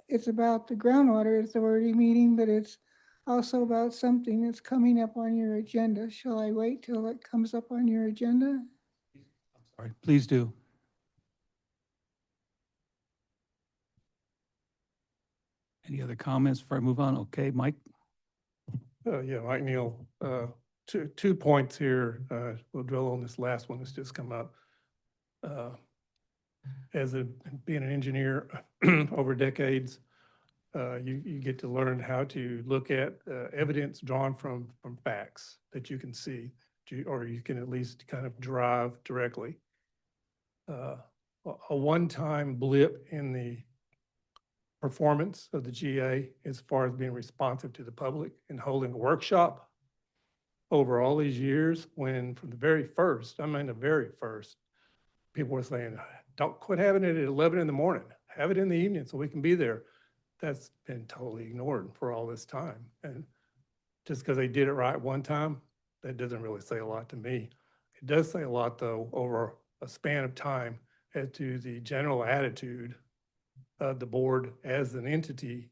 it's about the Groundwater Authority meeting, but it's also about something that's coming up on your agenda. Shall I wait till it comes up on your agenda? All right, please do. Any other comments before I move on? Okay, Mike? Yeah, Mike Neal, two points here. We'll dwell on this last one that's just come up. Being an engineer over decades, you get to learn how to look at evidence drawn from facts that you can see, or you can at least kind of derive directly. A one-time blip in the performance of the GA as far as being responsive to the public and holding a workshop over all these years, when from the very first, people were saying, don't quit having it at 11 in the morning, have it in the evening so we can be there. That's been totally ignored for all this time. And just because they did it right one time, that doesn't really say a lot to me. It does say a lot, though, over a span of time as to the general attitude of the board as an entity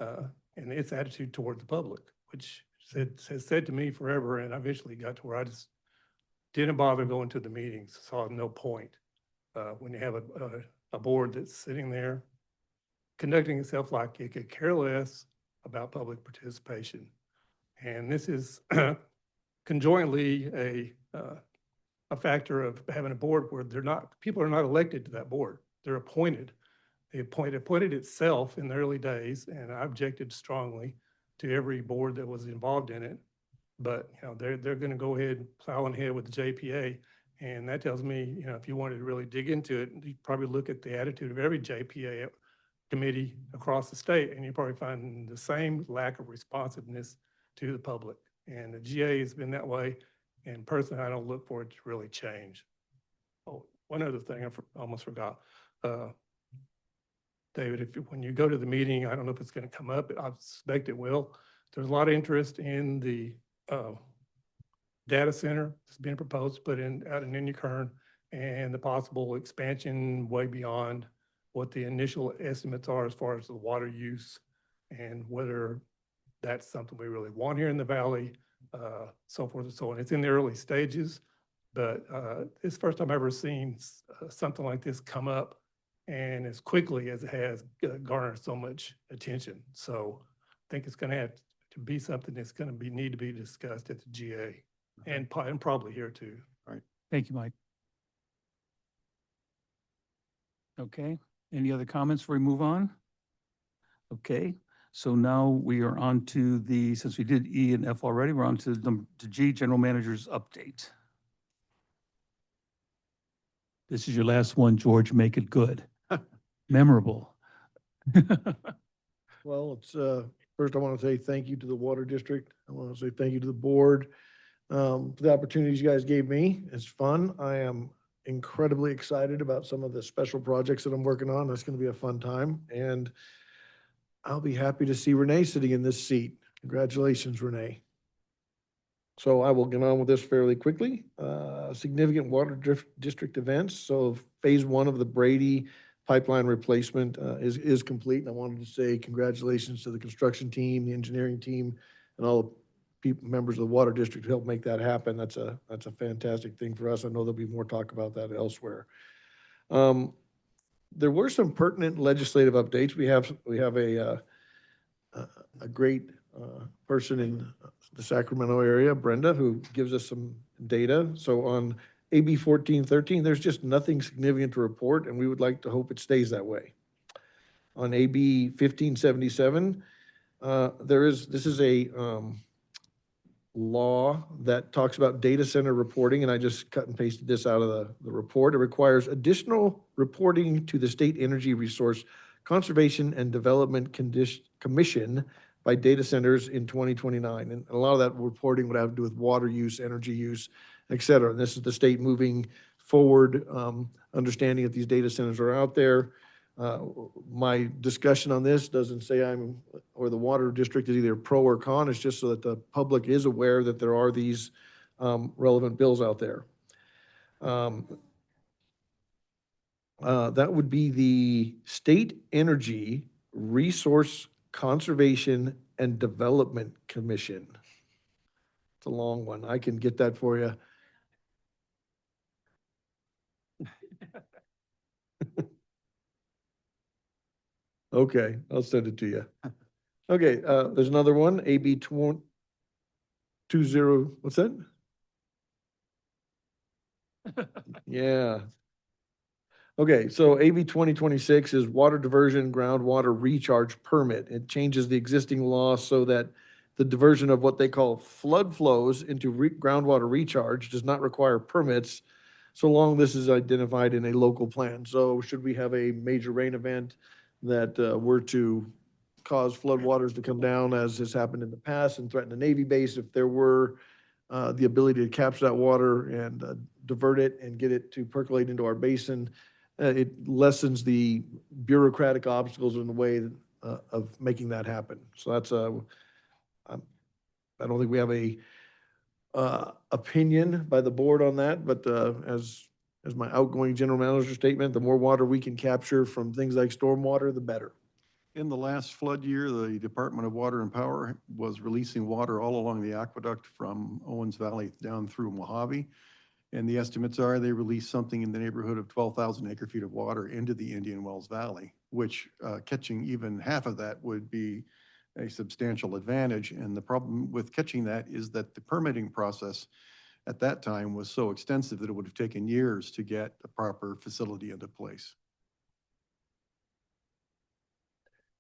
and its attitude toward the public, which has said to me forever, and I eventually got to where I just didn't bother going to the meetings, saw no point. When you have a board that's sitting there conducting itself like it could care less about public participation. And this is conjointly a factor of having a board where people are not elected to that board. They're appointed. It appointed itself in the early days, and I objected strongly to every board that was involved in it. But, you know, they're going to go ahead, plowing ahead with the JPA. And that tells me, you know, if you wanted to really dig into it, you'd probably look at the attitude of every JPA committee across the state, and you probably find the same lack of responsiveness to the public. And the GA has been that way, and personally, I don't look for it to really change. Oh, one other thing almost forgot. David, when you go to the meeting, I don't know if it's going to come up, but I suspect it will. There's a lot of interest in the data center that's being proposed, out in Kern, and the possible expansion way beyond what the initial estimates are as far as the water use, and whether that's something we really want here in the valley, so forth and so on. It's in the early stages, but it's the first time I've ever seen something like this come up, and as quickly as it has garnered so much attention. So I think it's going to have to be something that's going to need to be discussed at the GA, and probably here too. Thank you, Mike. Okay, any other comments before we move on? Okay, so now we are on to since we did E and F already, we're on to G, General Manager's update. This is your last one, George, make it good. Memorable. Well, it's, first I want to say thank you to the Water District. I want to say thank you to the board, for the opportunities you guys gave me. It's fun. I am incredibly excited about some of the special projects that I'm working on. That's going to be a fun time. And I'll be happy to see Renee sitting in this seat. Congratulations, Renee. So I will get on with this fairly quickly. Significant water district events. So phase 1 of the Brady pipeline replacement is complete. And I wanted to say congratulations to the construction team, the engineering team, and all the members of the water district who helped make that happen. That's a fantastic thing for us. I know there'll be more talk about that elsewhere. There were some pertinent legislative updates. We have a great person in the Sacramento area, Brenda, who gives us some data. So on AB 1413, there's just nothing significant to report, and we would like to hope it stays that way. On AB 1577, this is a law that talks about data center reporting, and I just cut and pasted this out of the report. It requires additional reporting to the State Energy Resource Conservation and Development Commission by data centers in 2029. And a lot of that reporting would have to do with water use, energy use, et cetera. And this is the state moving forward, understanding that these data centers are out there. My discussion on this doesn't say or the water district is either pro or con. It's just so that the public is aware that there are these relevant bills out there. That would be the State Energy Resource Conservation and Development Commission. It's a long one. I can get that for you. Okay, I'll send it to you. Okay, there's another one, AB 20, what's that? Yeah. Okay, so AB 2026 is water diversion groundwater recharge permit. It changes the existing law so that the diversion of what they call flood flows into groundwater recharge does not require permits, so long this is identified in a local plan. So should we have a major rain event that were to cause floodwaters to come down, as has happened in the past, and threaten the Navy base, if there were the ability to capture that water and divert it and get it to percolate into our basin, it lessens the bureaucratic obstacles in the way of making that happen. So that's I don't think we have a opinion by the board on that, but as my outgoing general manager statement, the more water we can capture from things like stormwater, the better. In the last flood year, the Department of Water and Power was releasing water all along the aqueduct from Owens Valley down through Mojave. And the estimates are they released something in the neighborhood of 12,000 acre feet of water into the Indian Wells Valley, which catching even half of that would be a substantial advantage. And the problem with catching that is that the permitting process at that time was so extensive that it would have taken years to get a proper facility into place.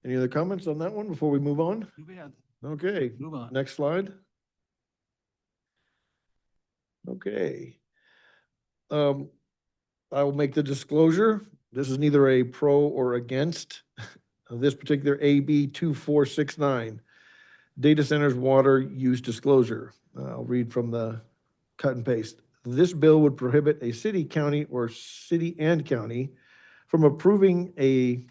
Any other comments on that one before we move on? Okay, Move on. next slide. Okay. I will make the disclosure. This is neither a pro or against this particular AB 2469, data centers water use disclosure. I'll read from the cut and paste. This bill would prohibit a city, county, or city and county from approving a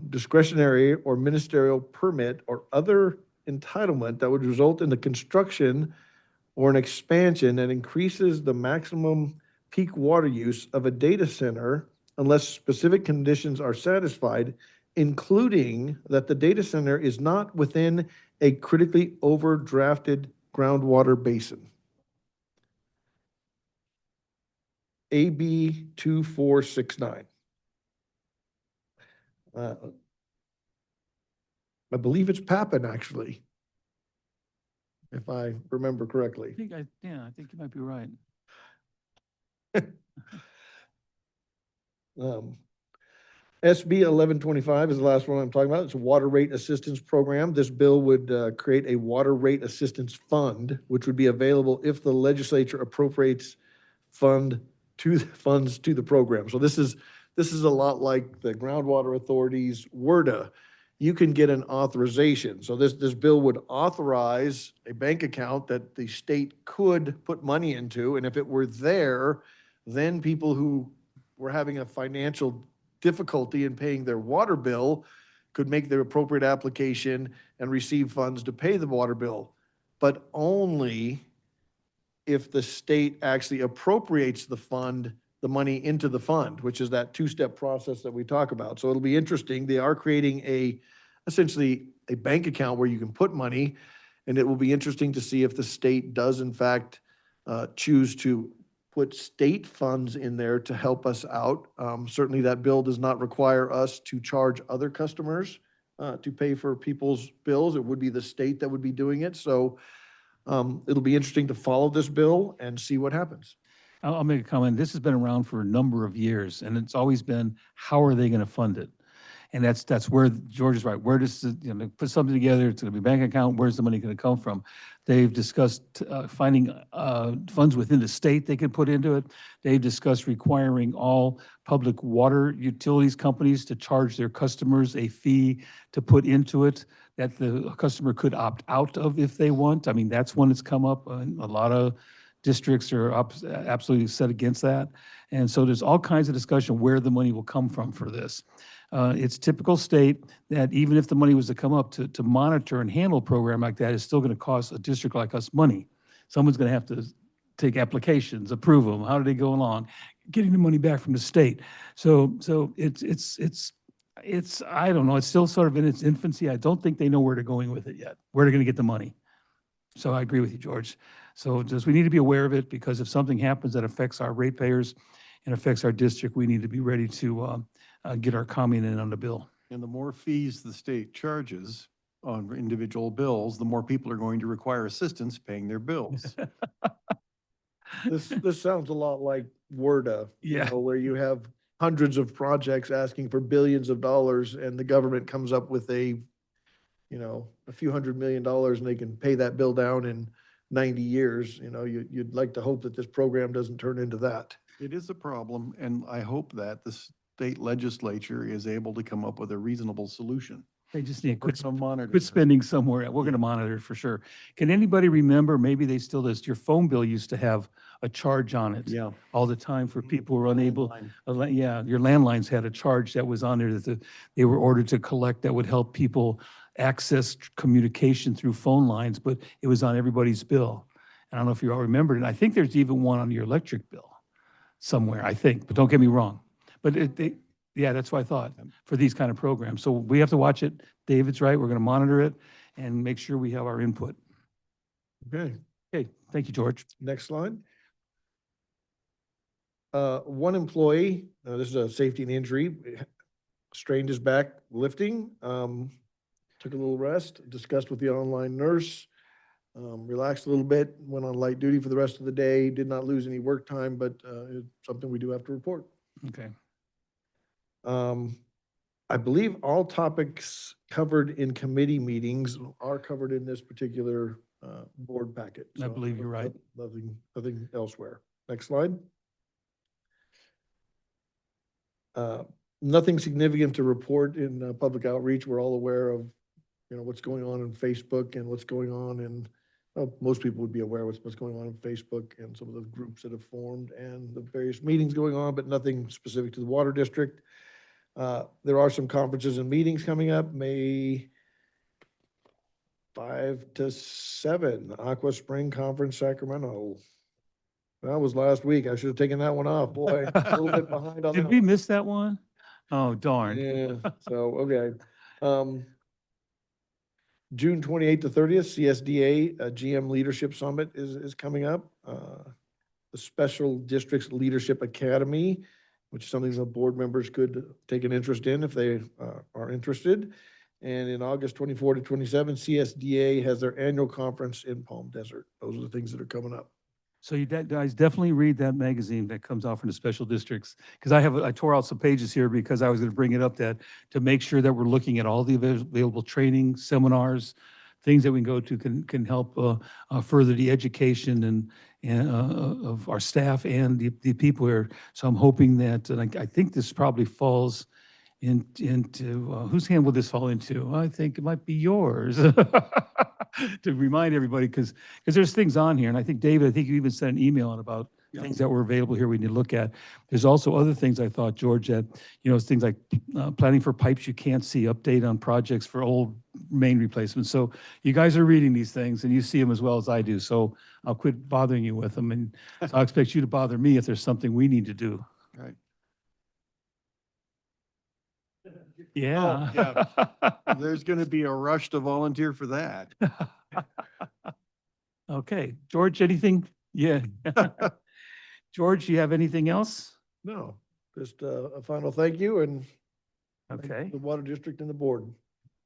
discretionary or ministerial permit or other entitlement that would result in the construction or an expansion that increases the maximum peak water use of a data center unless specific conditions are satisfied, including that the data center is not within a critically overdrafted groundwater basin. AB 2469. I believe it's Pappen, actually, if I remember correctly. I think you might be right. SB 1125 is the last one I'm talking about. It's a water rate assistance program. This bill would create a water rate assistance fund, which would be available if the legislature appropriates funds to the program. So this is a lot like the Groundwater Authority's WRDA. You can get an authorization. So this bill would authorize a bank account that the state could put money into, and if it were there, then people who were having a financial difficulty in paying their water bill could make their appropriate application and receive funds to pay the water bill, but only if the state actually appropriates the money into the fund, which is that two-step process that we talk about. So it'll be interesting. They are creating essentially a bank account where you can put money, and it will be interesting to see if the state does in fact choose to put state funds in there to help us out. Certainly that bill does not require us to charge other customers to pay for people's bills. It would be the state that would be doing it. So it'll be interesting to follow this bill and see what happens. I'll make a comment. This has been around for a number of years, and it's always been, how are they going to fund it? And that's where George is right. Where does put something together? It's going to be a bank account. Where's the money going to come from? They've discussed finding funds within the state they can put into it. They've discussed requiring all public water utilities companies to charge their customers a fee to put into it that the customer could opt out of if they want. I mean, that's when it's come up. A lot of districts are absolutely set against that. And so there's all kinds of discussion where the money will come from for this. It's typical state that even if the money was to come up to monitor and handle a program like that, is still going to cost a district like us money. Someone's going to have to take applications, approve them. How do they go along? Getting the money back from the state. So it's I don't know. It's still sort of in its infancy. I don't think they know where they're going with it yet. Where they're going to get the money. So I agree with you, George. So we need to be aware of it, because if something happens that affects our ratepayers and affects our district, we need to be ready to get our comment in on the bill. And the more fees the state charges on individual bills, the more people are going to require assistance paying their bills. This sounds a lot like WRDA, Yeah. where you have hundreds of projects asking for billions of dollars, and the government comes up with a few $100 million, and they can pay that bill down in 90 years. You'd like to hope that this program doesn't turn into that. It is a problem, and I hope that the state legislature is able to come up with a reasonable solution. They just need to We're gonna monitor quit it. spending somewhere. We're going to monitor it for sure. Can anybody remember, maybe they still does, your phone bill used to have a charge on it Yeah. all the time for people who were unable. Landline. Yeah, your landlines had a charge that was on there that they were ordered to collect that would help people access communication through phone lines, but it was on everybody's bill. I don't know if you all remember it. I think there's even one on your electric bill somewhere, I think, but don't get me wrong. But yeah, that's what I thought for these kind of programs. So we have to watch it. David's right. We're going to monitor it and make sure we have our input. Okay, Okay, thank you, George. next slide. One employee, this is a safety and injury, strained his back lifting, took a little rest, discussed with the online nurse, relaxed a little bit, went on light duty for the rest of the day, did not lose any work time, but it's something we do have to report. Okay. I believe all topics covered in committee meetings are covered in this particular board packet. I So believe you're right. Nothing elsewhere. Next slide. Nothing significant to report in public outreach. We're all aware of, what's going on in Facebook and what's going on in, well, most people would be aware of what's going on in Facebook and some of the groups that have formed and the various meetings going on, but nothing specific to the water district. There are some conferences and meetings coming up, May 5 to 7, Aqua Spring Conference, Sacramento. That was last week. I should have taken that one off. Boy, a little bit behind on that. Did we one. miss that one? Oh, darn. Yeah, so, okay. June 28th to 30th, CSDA GM Leadership Summit is coming up. The Special Districts Leadership Academy, which is something that board members could take an interest in if they are interested. And in August 24 to 27, CSDA has their annual conference in Palm Desert. Those are the things that are coming up. So you guys definitely read that magazine that comes out from the special districts. Because I tore out some pages here because I was going to bring it up that to make sure that we're looking at all the available training, seminars, things that we can go to can help further the education and of our staff and the people here. So I'm hoping that, and I think this probably falls into whose hand will this fall into? I think it might be yours. To remind everybody, because there's things on here, and I think, David, I think you even sent an email out about things that were available here we need to look at. There's also other things I thought, George, that, things like planning for pipes you can't see, update on projects for old main replacements. So you guys are reading these things, and you see them as well as I do, so I'll quit bothering you with them, and so I'll expect you to bother me if there's something we need to do. Right. Yeah. yeah. There's going to be a rush to volunteer for that. Okay, George, anything? Yeah. George, you have anything else? No, just a final thank you and thank Okay, the Water District and the board.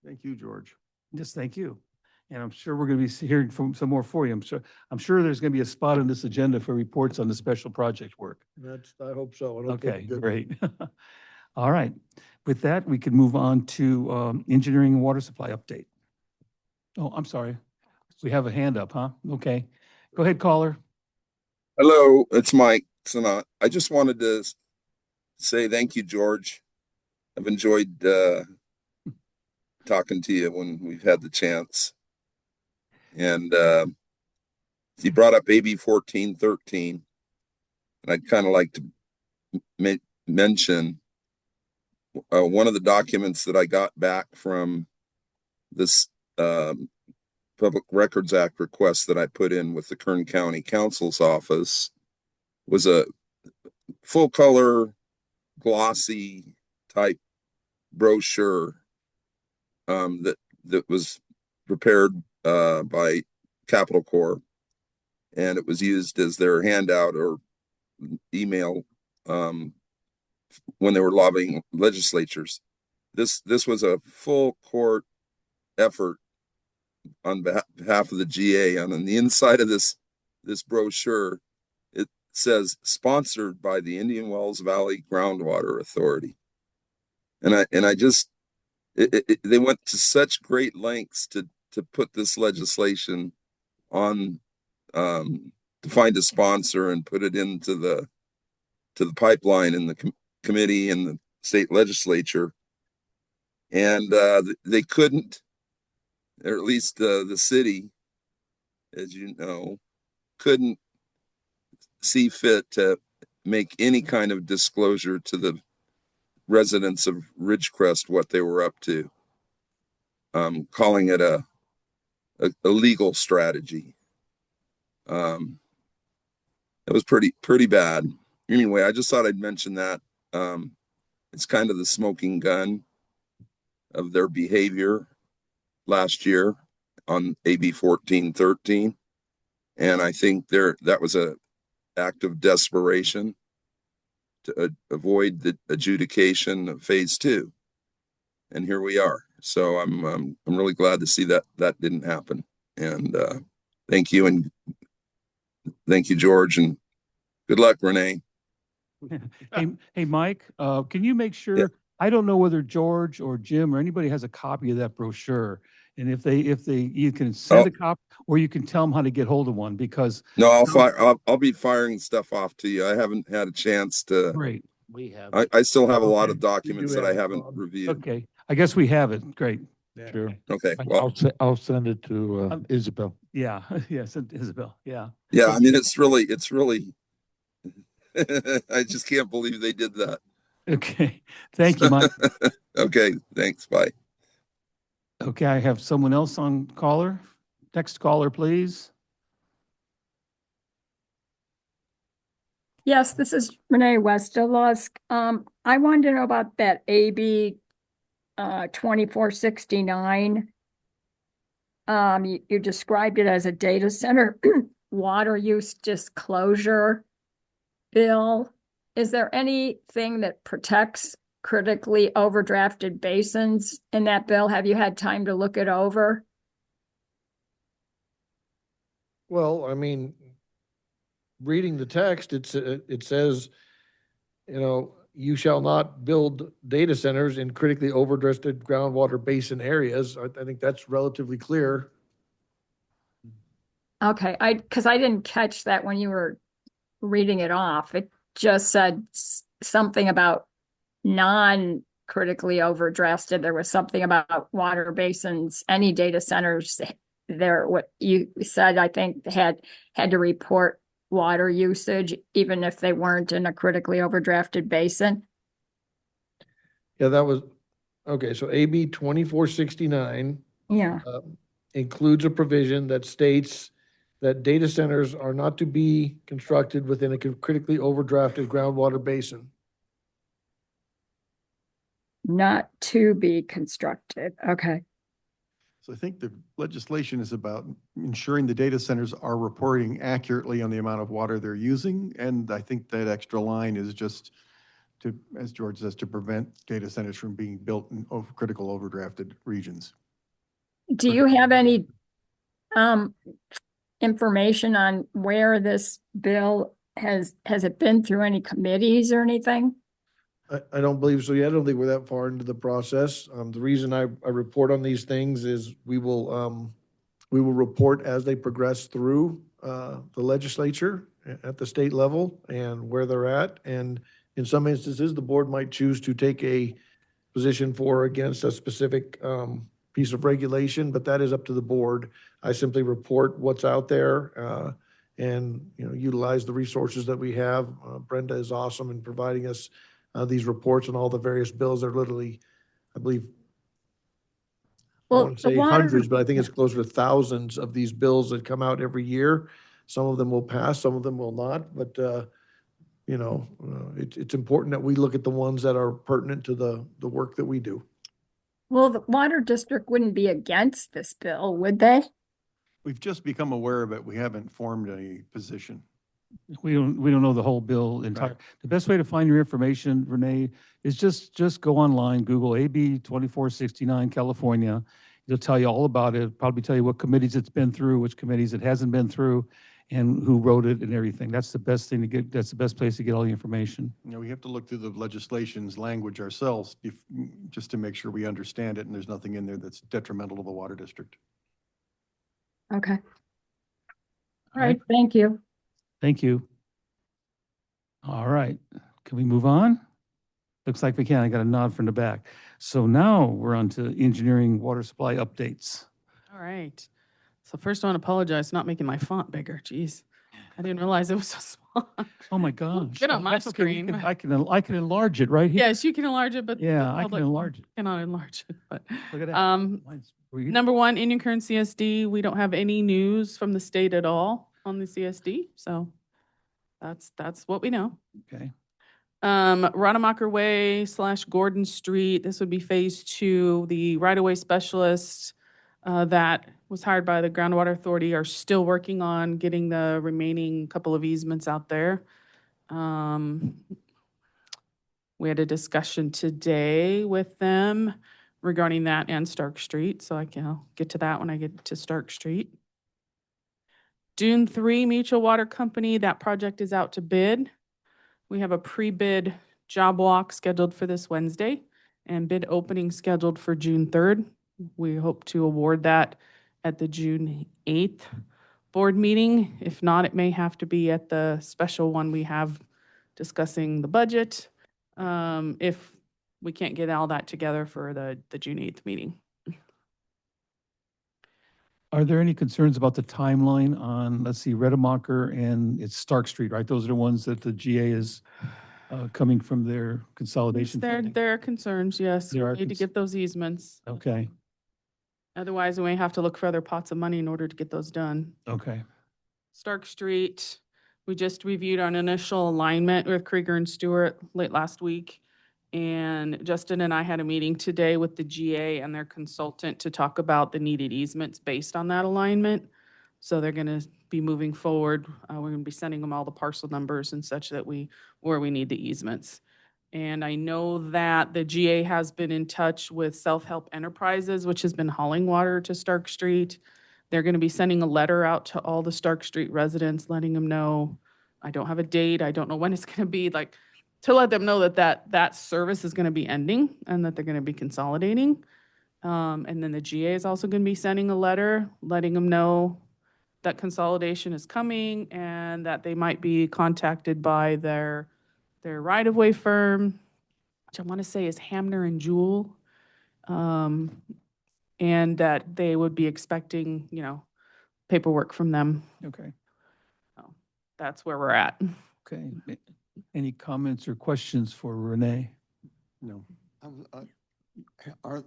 Thank you, George. just thank you. And I'm sure we're going to be hearing from some more for you. I'm sure there's going to be a spot on this agenda for reports on the special project work. I hope so. I hope that's Okay, a good one. great. All right. With that, we can move on to engineering and water supply update. Oh, I'm sorry. We have a hand up, huh? Okay. Go ahead, caller. Hello, it's Mike Sanat. I just wanted to say thank you, George. I've enjoyed talking to you when we've had the chance. And you brought up AB 1413, and I'd kind of like to mention one of the documents that I got back from this Public Records Act request that I put in with the Kern County Council's office was a full color, glossy type brochure that was prepared by Capital Corps, and it was used as their handout or email when they were lobbying legislatures. This was a full court effort on behalf of the GA, and on the inside of this brochure, it says sponsored by the Indian Wells Valley Groundwater Authority. And I just, they went to such great lengths to put this legislation on, to find a sponsor and put it into the pipeline in the committee and the state legislature. And they couldn't, or at least the city, as you know, couldn't see fit to make any kind of disclosure to the residents of Ridgecrest what they were up to, calling it a legal strategy. It was pretty bad. Anyway, I just thought I'd mention that. It's kind of the smoking gun of their behavior last year on AB 1413. And I think that was a act of desperation to avoid the adjudication of phase 2. And here we are. So I'm really glad to see that didn't happen. And thank you, George, and good luck, Renee. Hey, Mike, can you make sure, Yeah. I don't know whether George or Jim or anybody has a copy of that brochure. And if you can send a copy, or you can tell them how to get hold of one, because. No, I'll be firing stuff off to you. I haven't had a chance to. Great. We have. I still have a lot Okay. of documents that I haven't reviewed. Okay, I guess we have it. Great. Sure. Okay, well, I'll send it to Isabel. Yeah, yes, Isabel, yeah. yeah, I mean, it's really, I just can't believe they did that. Okay, thank you, Mike. Okay, thanks, bye. Okay, I have someone else on caller. Next caller, please. Yes, this is Renee Westerlusk. I wanted to know about that AB 2469. You described it as a data center water use disclosure bill. Is there anything that protects critically overdrafted basins in that bill? Have you had time to look it over? Well, I mean, reading the text, it says, you shall not build data centers in critically overdrafted groundwater basin areas. I think that's relatively clear. Okay, because I didn't catch that when you were reading it off. It just said something about non-critically overdrafted. There was something about water basins, any data centers there. What you said, I think, had to report water usage, even if they weren't in a critically overdrafted basin. Yeah, that was, okay, so AB 2469 Yeah. includes a provision that states that data centers are not to be constructed within a critically overdrafted groundwater basin. Not to be constructed. Okay. So I think the legislation is about ensuring the data centers are reporting accurately on the amount of water they're using. And I think that extra line is just to, as George says, to prevent data centers from being built in critical overdrafted regions. Do you have any information on where this bill has it been through any committees or anything? I don't believe so yet. I don't think we're that far into the process. The reason I report on these things is we will report as they progress through the legislature at the state level and where they're at. And in some instances, the board might choose to take a position for or against a specific piece of regulation, but that is up to the board. I simply report what's out there and utilize the resources that we have. Brenda is awesome in providing us these reports on all the various bills. They're literally, I believe, I Well, want to say hundreds, but I think it's closer to thousands of these bills that come out every year. Some of them will pass, some of them will not, but it's important that we look at the ones that are pertinent to the work that we do. Well, the water district wouldn't be against this bill, would they? We've just become aware of it. We haven't formed any position. We don't know the whole bill entire. Right. The best way to find your information, Renee, is just go online, Google AB 2469 California. It'll tell you all about it, probably tell you what committees it's been through, which committees it hasn't been through, and who wrote it and everything. That's the best thing to get, that's the best place to get all the information. We have to look through the legislation's language ourselves just to make sure we understand it and there's nothing in there that's detrimental to the water district. Okay. All right, thank you. Thank you. All right, can we move on? Looks like we can. I got a nod from the back. So now we're on to engineering water supply updates. All right. So first I want to apologize for not making my font bigger. Jeez. I didn't realize it was so small. Oh my gosh. Good on my That's okay. screen. I can enlarge it right here. Yes, you can enlarge it, but the Yeah, I can public enlarge it. cannot enlarge it. But Look at that. Were you- number one, Indian Current CSD, we don't have any news from the state at all on the CSD. So that's what we know. Okay. Rademacher Way / Gordon Street, this would be phase 2. The right-of-way specialists that was hired by the Groundwater Authority are still working on getting the remaining couple of easements out there. We had a discussion today with them regarding that and Stark Street, so I'll get to that when I get to Stark Street. Dune 3 Mutual Water Company, that project is out to bid. We have a pre-bid job walk scheduled for this Wednesday. and bid opening scheduled for June 3rd. We hope to award that at the June 8th board meeting. If not, it may have to be at the special one we have discussing the budget, if we can't get all that together for the June 8th meeting. Are there any concerns about the timeline on, let's see, Redemacher and it's Stark Street, right? Those are the ones that the GA is coming from their consolidation funding? There are concerns, yes. There We are need to get those easements. Okay, Otherwise, we may have to look for other pots of money in order to get those done. okay. Stark Street, we just reviewed our initial alignment with Krieger and Stewart late last week. And Justin and I had a meeting today with the GA and their consultant to talk about the needed easements based on that alignment. So they're gonna be moving forward. We're gonna be sending them all the parcel numbers and such that where we need the easements. And I know that the GA has been in touch with Self-Help Enterprises, which has been hauling water to Stark Street. They're gonna be sending a letter out to all the Stark Street residents, letting them know, I don't have a date, I don't know when it's gonna be, like, to let them know that service is gonna be ending and that they're gonna be consolidating. And then the GA is also gonna be sending a letter, letting them know that consolidation is coming and that they might be contacted by their right-of-way firm, which I wanna say is Hamner and Jewell. And that they would be expecting, paperwork from them. Okay, So that's where we're at. okay. Any comments or questions for Renee? No.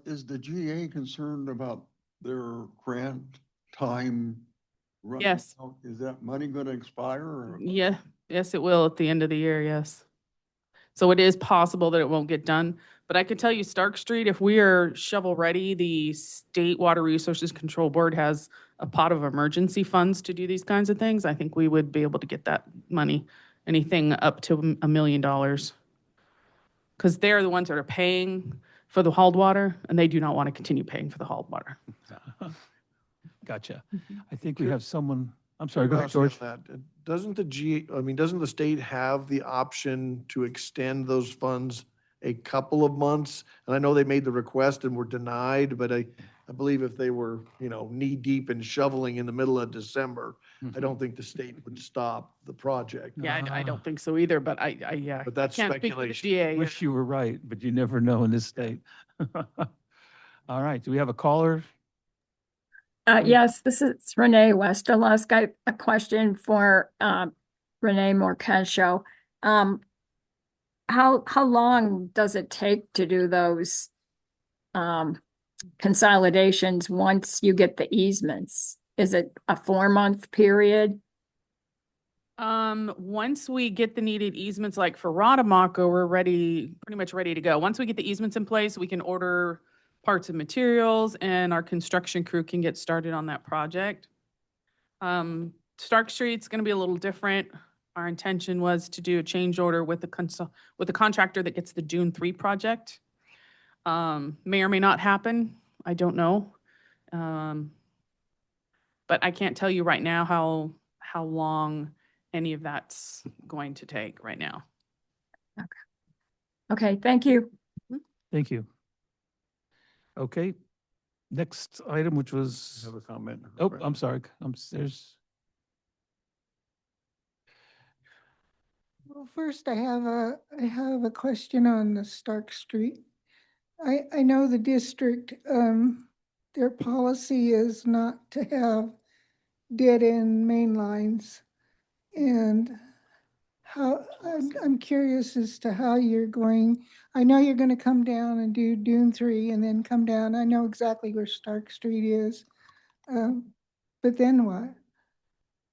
Is the GA concerned about their grant time running Yes. out? Is that money going to expire or? Yeah, yes, it will at the end of the year, yes. So it is possible that it won't get done, but I can tell you Stark Street, if we are shovel ready, the State Water Resources Control Board has a pot of emergency funds to do these kinds of things. I think we would be able to get that money, anything up to $1 million. Because they're the ones that are paying for the hauled water, and they do not want to continue paying for the hauled water. Gotcha. I think we have someone, I'm sorry, go ahead, Curiosity George. on that. Doesn't doesn't the state have the option to extend those funds a couple of months? And I know they made the request and were denied, but I believe if they were, knee deep in shoveling in the middle of December, I don't think the state would stop the project. Yeah, I don't think so either, but yeah. But that's Can't speak for the speculation. GA. Wish you were right, but you never know in this state. All right, do we have a caller? Yes, this is Renee Westerlusk. I have a question for Renee Morcascio. How long does it take to do those consolidations once you get the easements? Is it a 4-month period? Once we get the needed easements, like for Rademacher, we're pretty much ready to go. Once we get the easements in place, we can order parts and materials and our construction crew can get started on that project. Stark Street's gonna be a little different. Our intention was to do a change order with the contractor that gets the June 3 project. May or may not happen, I don't know. But I can't tell you right now how long any of that's going to take right now. Okay, thank you. Thank you. Okay, next item, which was, Have a comment. oh, I'm sorry, there's, Well, first I have a question on the Stark Street. I know the district, their policy is not to have dead-end main lines. And I'm curious as to how you're going. I know you're gonna come down and do Dune 3 and then come down. I know exactly where Stark Street is. But then what?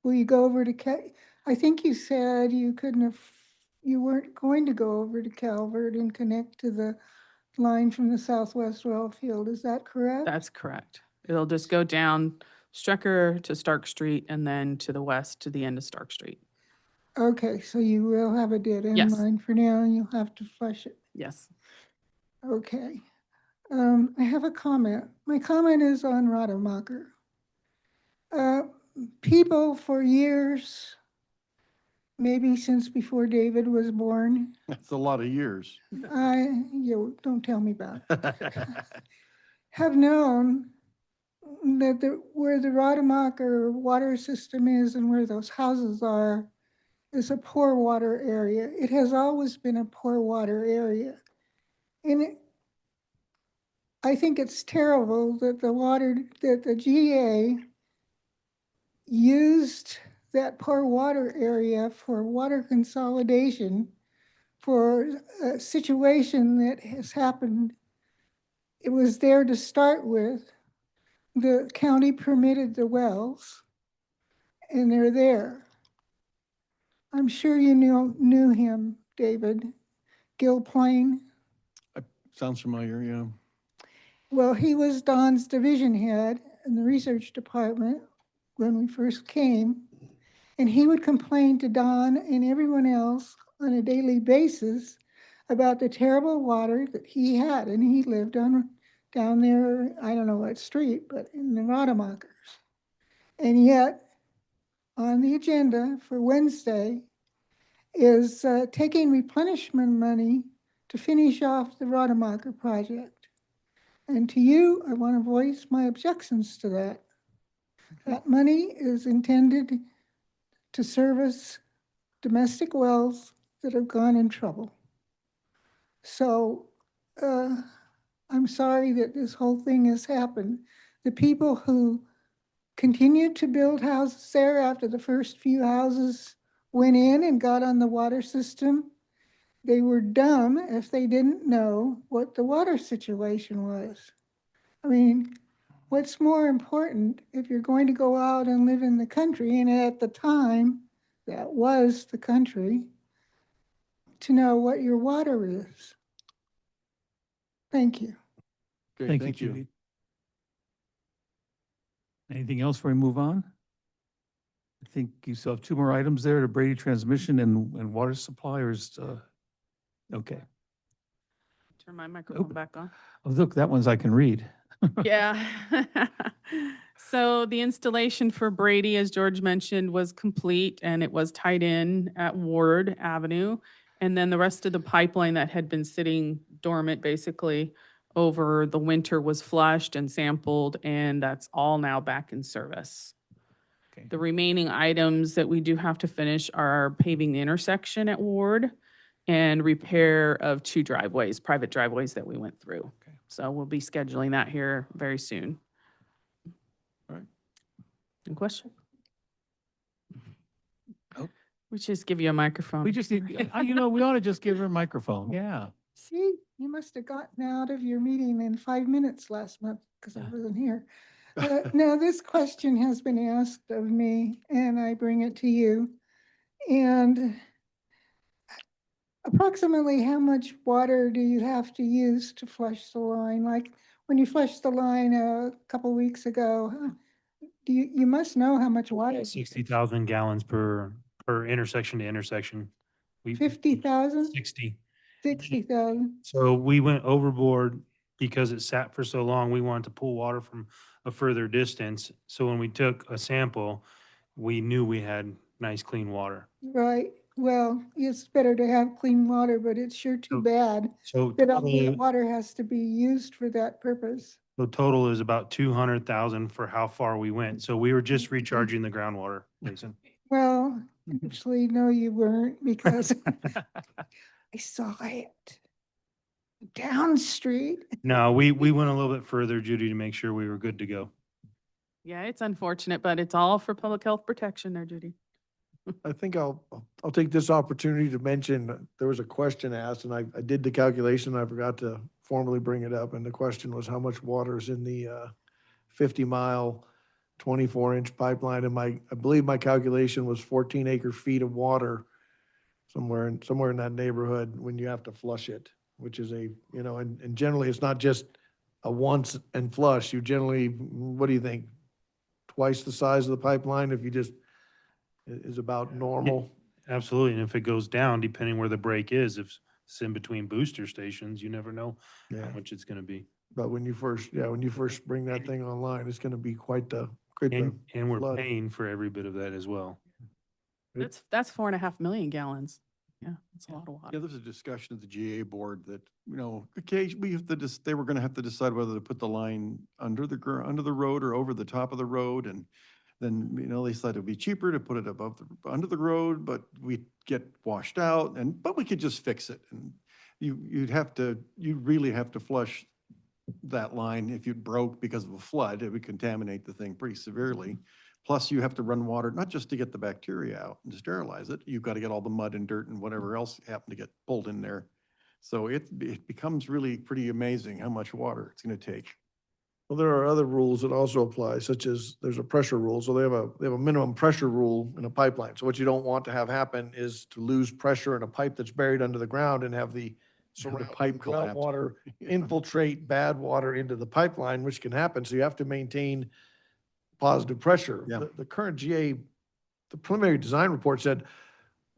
Will you go over to I think you said you weren't going to go over to Calvert and connect to the line from the Southwest Well Field. Is that correct? That's correct. It'll just go down Strecker to Stark Street and then to the west to the end of Stark Street. Okay, so you will have a dead end Yes. line for now and you'll have to flush it. Yes. Okay. I have a comment. My comment is on Rademacher. People for years maybe since before David was born. That's a lot of years. You don't tell me about it. Have known that where the Rademacher water system is and where those houses are is a poor water area. It has always been a poor water area. And I think it's terrible that the GA used that poor water area for water consolidation for a situation that has happened. It was there to start with. The county permitted the wells, and they're there. I'm sure you knew him, David. Gil Plain. Sounds familiar, yeah. Well, he was Don's division head in the research department when we first came. And he would complain to Don and everyone else on a daily basis about the terrible water that he had. And he lived down there, I don't know what street, but in the Rademachers. And yet, on the agenda for Wednesday is taking replenishment money to finish off the Rademacher project. And to you, I want to voice my objections to that. That money is intended to service domestic wells that have gone in trouble. So I'm sorry that this whole thing has happened. The people who continued to build houses there after the first few houses went in and got on the water system, they were dumb if they didn't know what the water situation was. I mean, what's more important if you're going to go out and live in the country, and at the time, that was the country, to know what your water is. Thank you. Okay, Thank you, Judy. Anything else before we move on? I think you still have two more items there, the Brady transmission and water supply, or is, okay. Turn my microphone back on. Oh, look, that one's I can read. Yeah. So the installation for Brady, as George mentioned, was complete and it was tied in at Ward Avenue. And then the rest of the pipeline that had been sitting dormant basically over the winter was flushed and sampled, and that's all now back in service. Okay. The remaining items that we do have to finish are paving the intersection at Ward and repair of two driveways, private driveways that we went through. Okay. So we'll be scheduling that here very soon. All right. Any question? Oh. We just give you a microphone. We just need, we ought to just give her a microphone. Yeah. See, you must have gotten out of your meeting in 5 minutes last month because I wasn't here. Now, this question has been asked of me, and I bring it to you. And approximately how much water do you have to use to flush the line? Like when you flushed the line a couple weeks ago, you must know how much water. 60,000 gallons per intersection to intersection. 50,000? 60. 60,000. So we went overboard because it sat for so long. We wanted to pull water from a further distance. So when we took a sample, we knew we had nice clean water. Right. Well, it's better to have clean water, but it's sure too bad So that all the water has to be used for that purpose. the total is about 200,000 for how far we went. So we were just recharging the groundwater basin. Well, actually, no, you weren't, because I saw it down street. No, we went a little bit further, Judy, to make sure we were good to go. Yeah, it's unfortunate, but it's all for public health protection there, Judy. I think I'll take this opportunity to mention, there was a question asked, and I did the calculation, I forgot to formally bring it up, and the question was how much water is in the 50-mile, 24-inch pipeline, and I believe my calculation was 14 acre feet of water somewhere in that neighborhood when you have to flush it, which is and generally it's not just a once and flush. You generally, what do you think? Twice the size of the pipeline if you just is about normal. Absolutely. And if it goes down, depending where the break is, if it's in between booster stations, you never know Yeah. how much it's going to be. But when you first bring that thing online, it's going to be quite the And we're flood. paying for every bit of that as well. That's 4.5 million gallons. Yeah, that's a lot of Yeah, water. there's a discussion at the GA board that, occasionally we have to they were gonna have to decide whether to put the line under under the road or over the top of the road. And then, they thought it'd be cheaper to put it under the road, but we'd get washed out but we could just fix it. And you'd really have to flush that line if it broke because of a flood. It would contaminate the thing pretty severely. Plus, you have to run water, not just to get the bacteria out and to sterilize it, you've got to get all the mud and dirt and whatever else happened to get pulled in there. So it becomes really pretty amazing how much water it's going to take. Well, there are other rules that also apply, such as there's a pressure rule. So they have a minimum pressure rule in a pipeline. So what you don't want to have happen is to lose pressure in a pipe that's buried under the ground and have the surrounding pipe collapse. groundwater infiltrate bad water into the pipeline, which can happen. So you have to maintain positive pressure. Yeah. The current GA, the preliminary design report said,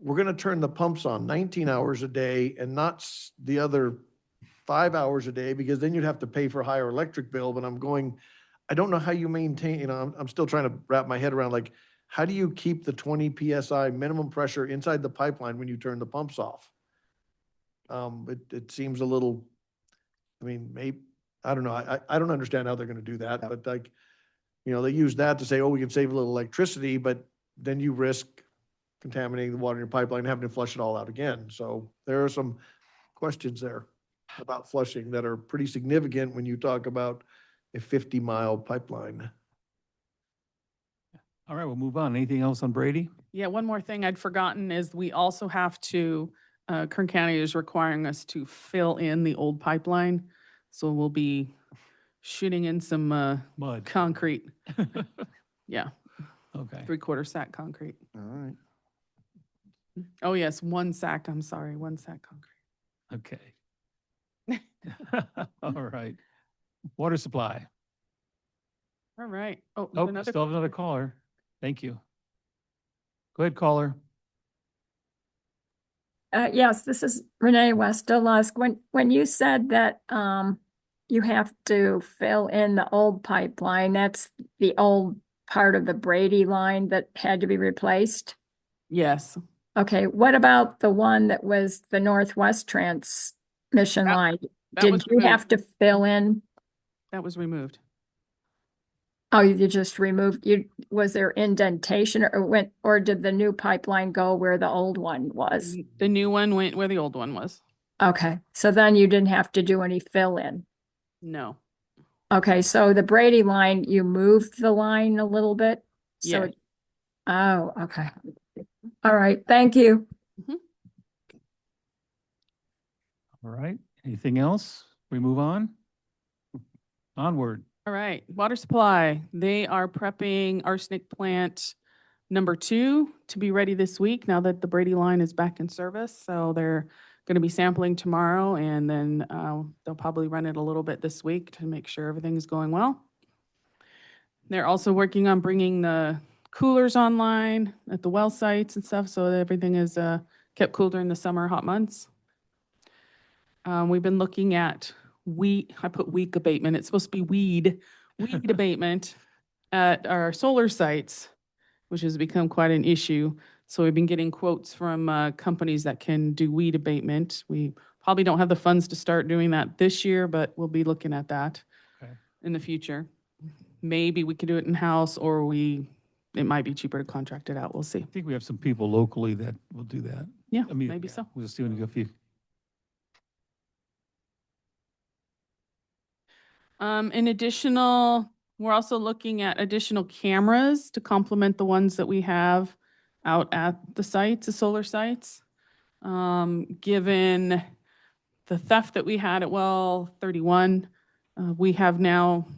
we're going to turn the pumps on 19 hours a day and not the other 5 hours a day, because then you'd have to pay for a higher electric bill. But I don't know how you maintain, I'm still trying to wrap my head around, like, how do you keep the 20 PSI minimum pressure inside the pipeline when you turn the pumps off? It seems a little, maybe, I don't know. I don't understand how they're going to do that, but they use that to say, oh, we can save a little electricity, but then you risk contaminating the water in your pipeline and having to flush it all out again. So there are some questions there about flushing that are pretty significant when you talk about a 50-mile pipeline. All right, we'll move on. Anything else on Brady? Yeah, one more thing I'd forgotten is we also have to, Kern County is requiring us to fill in the old pipeline. So we'll be shooting in some Mud. concrete. Yeah, Okay. 3/4 sack concrete. All right. Oh, yes, 1 sack, I'm sorry, 1 sack concrete. Okay. All right. Water supply. All right. Oh, Oh, another. still have another caller. Thank you. Go ahead, caller. Yes, this is Renee Westerlusk. When you said that you have to fill in the old pipeline, that's the old part of the Brady line that had to be replaced? Yes. Okay, what about the one that was the Northwest transmission line? that Did was you have to fill in? That was removed. Oh, you just removed, was there indentation or did the new pipeline go where the old one was? The new one went where the old one was. Okay, so then you didn't have to do any fill in. No. Okay, so the Brady line, you moved the line a little bit? Yeah. Oh, okay. All right, thank you. All right. Anything else? We move on? Onward. All right, water supply. They are prepping arsenic plant number 2 to be ready this week now that the Brady line is back in service. So they're going to be sampling tomorrow, and then they'll probably run it a little bit this week to make sure everything's going well. They're also working on bringing the coolers online at the well sites and stuff, so that everything is kept cool during the summer hot months. We've been looking at I put weed abatement. It's supposed to be weed abatement at our solar sites, which has become quite an issue. So we've been getting quotes from companies that can do weed abatement. We probably don't have the funds to start doing that this year, but we'll be looking at that in the future. Maybe we could do it in-house, or it might be cheaper to contract it out. We'll see. I think we have some people locally that will do that. Yeah, I mean, maybe so. We'll see when you go few. We're also looking at additional cameras to complement the ones that we have out at the sites, the solar sites. Given the theft that we had at well 31, we have now,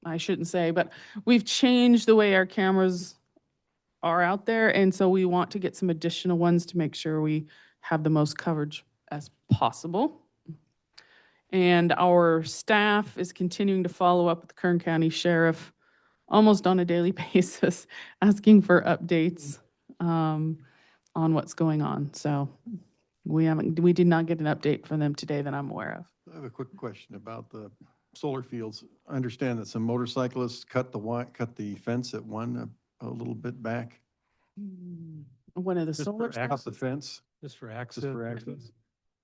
I shouldn't say, but we've changed the way our cameras are out there. And so we want to get some additional ones to make sure we have the most coverage as possible. And our staff is continuing to follow up with the Kern County Sheriff almost on a daily basis, asking for updates on what's going on. So we did not get an update from them today that I'm aware of. I have a quick question about the solar fields. I understand that some motorcyclists cut the fence at one a little bit back. One of the Just solar for access stuff. the fence, Just for just access. for access.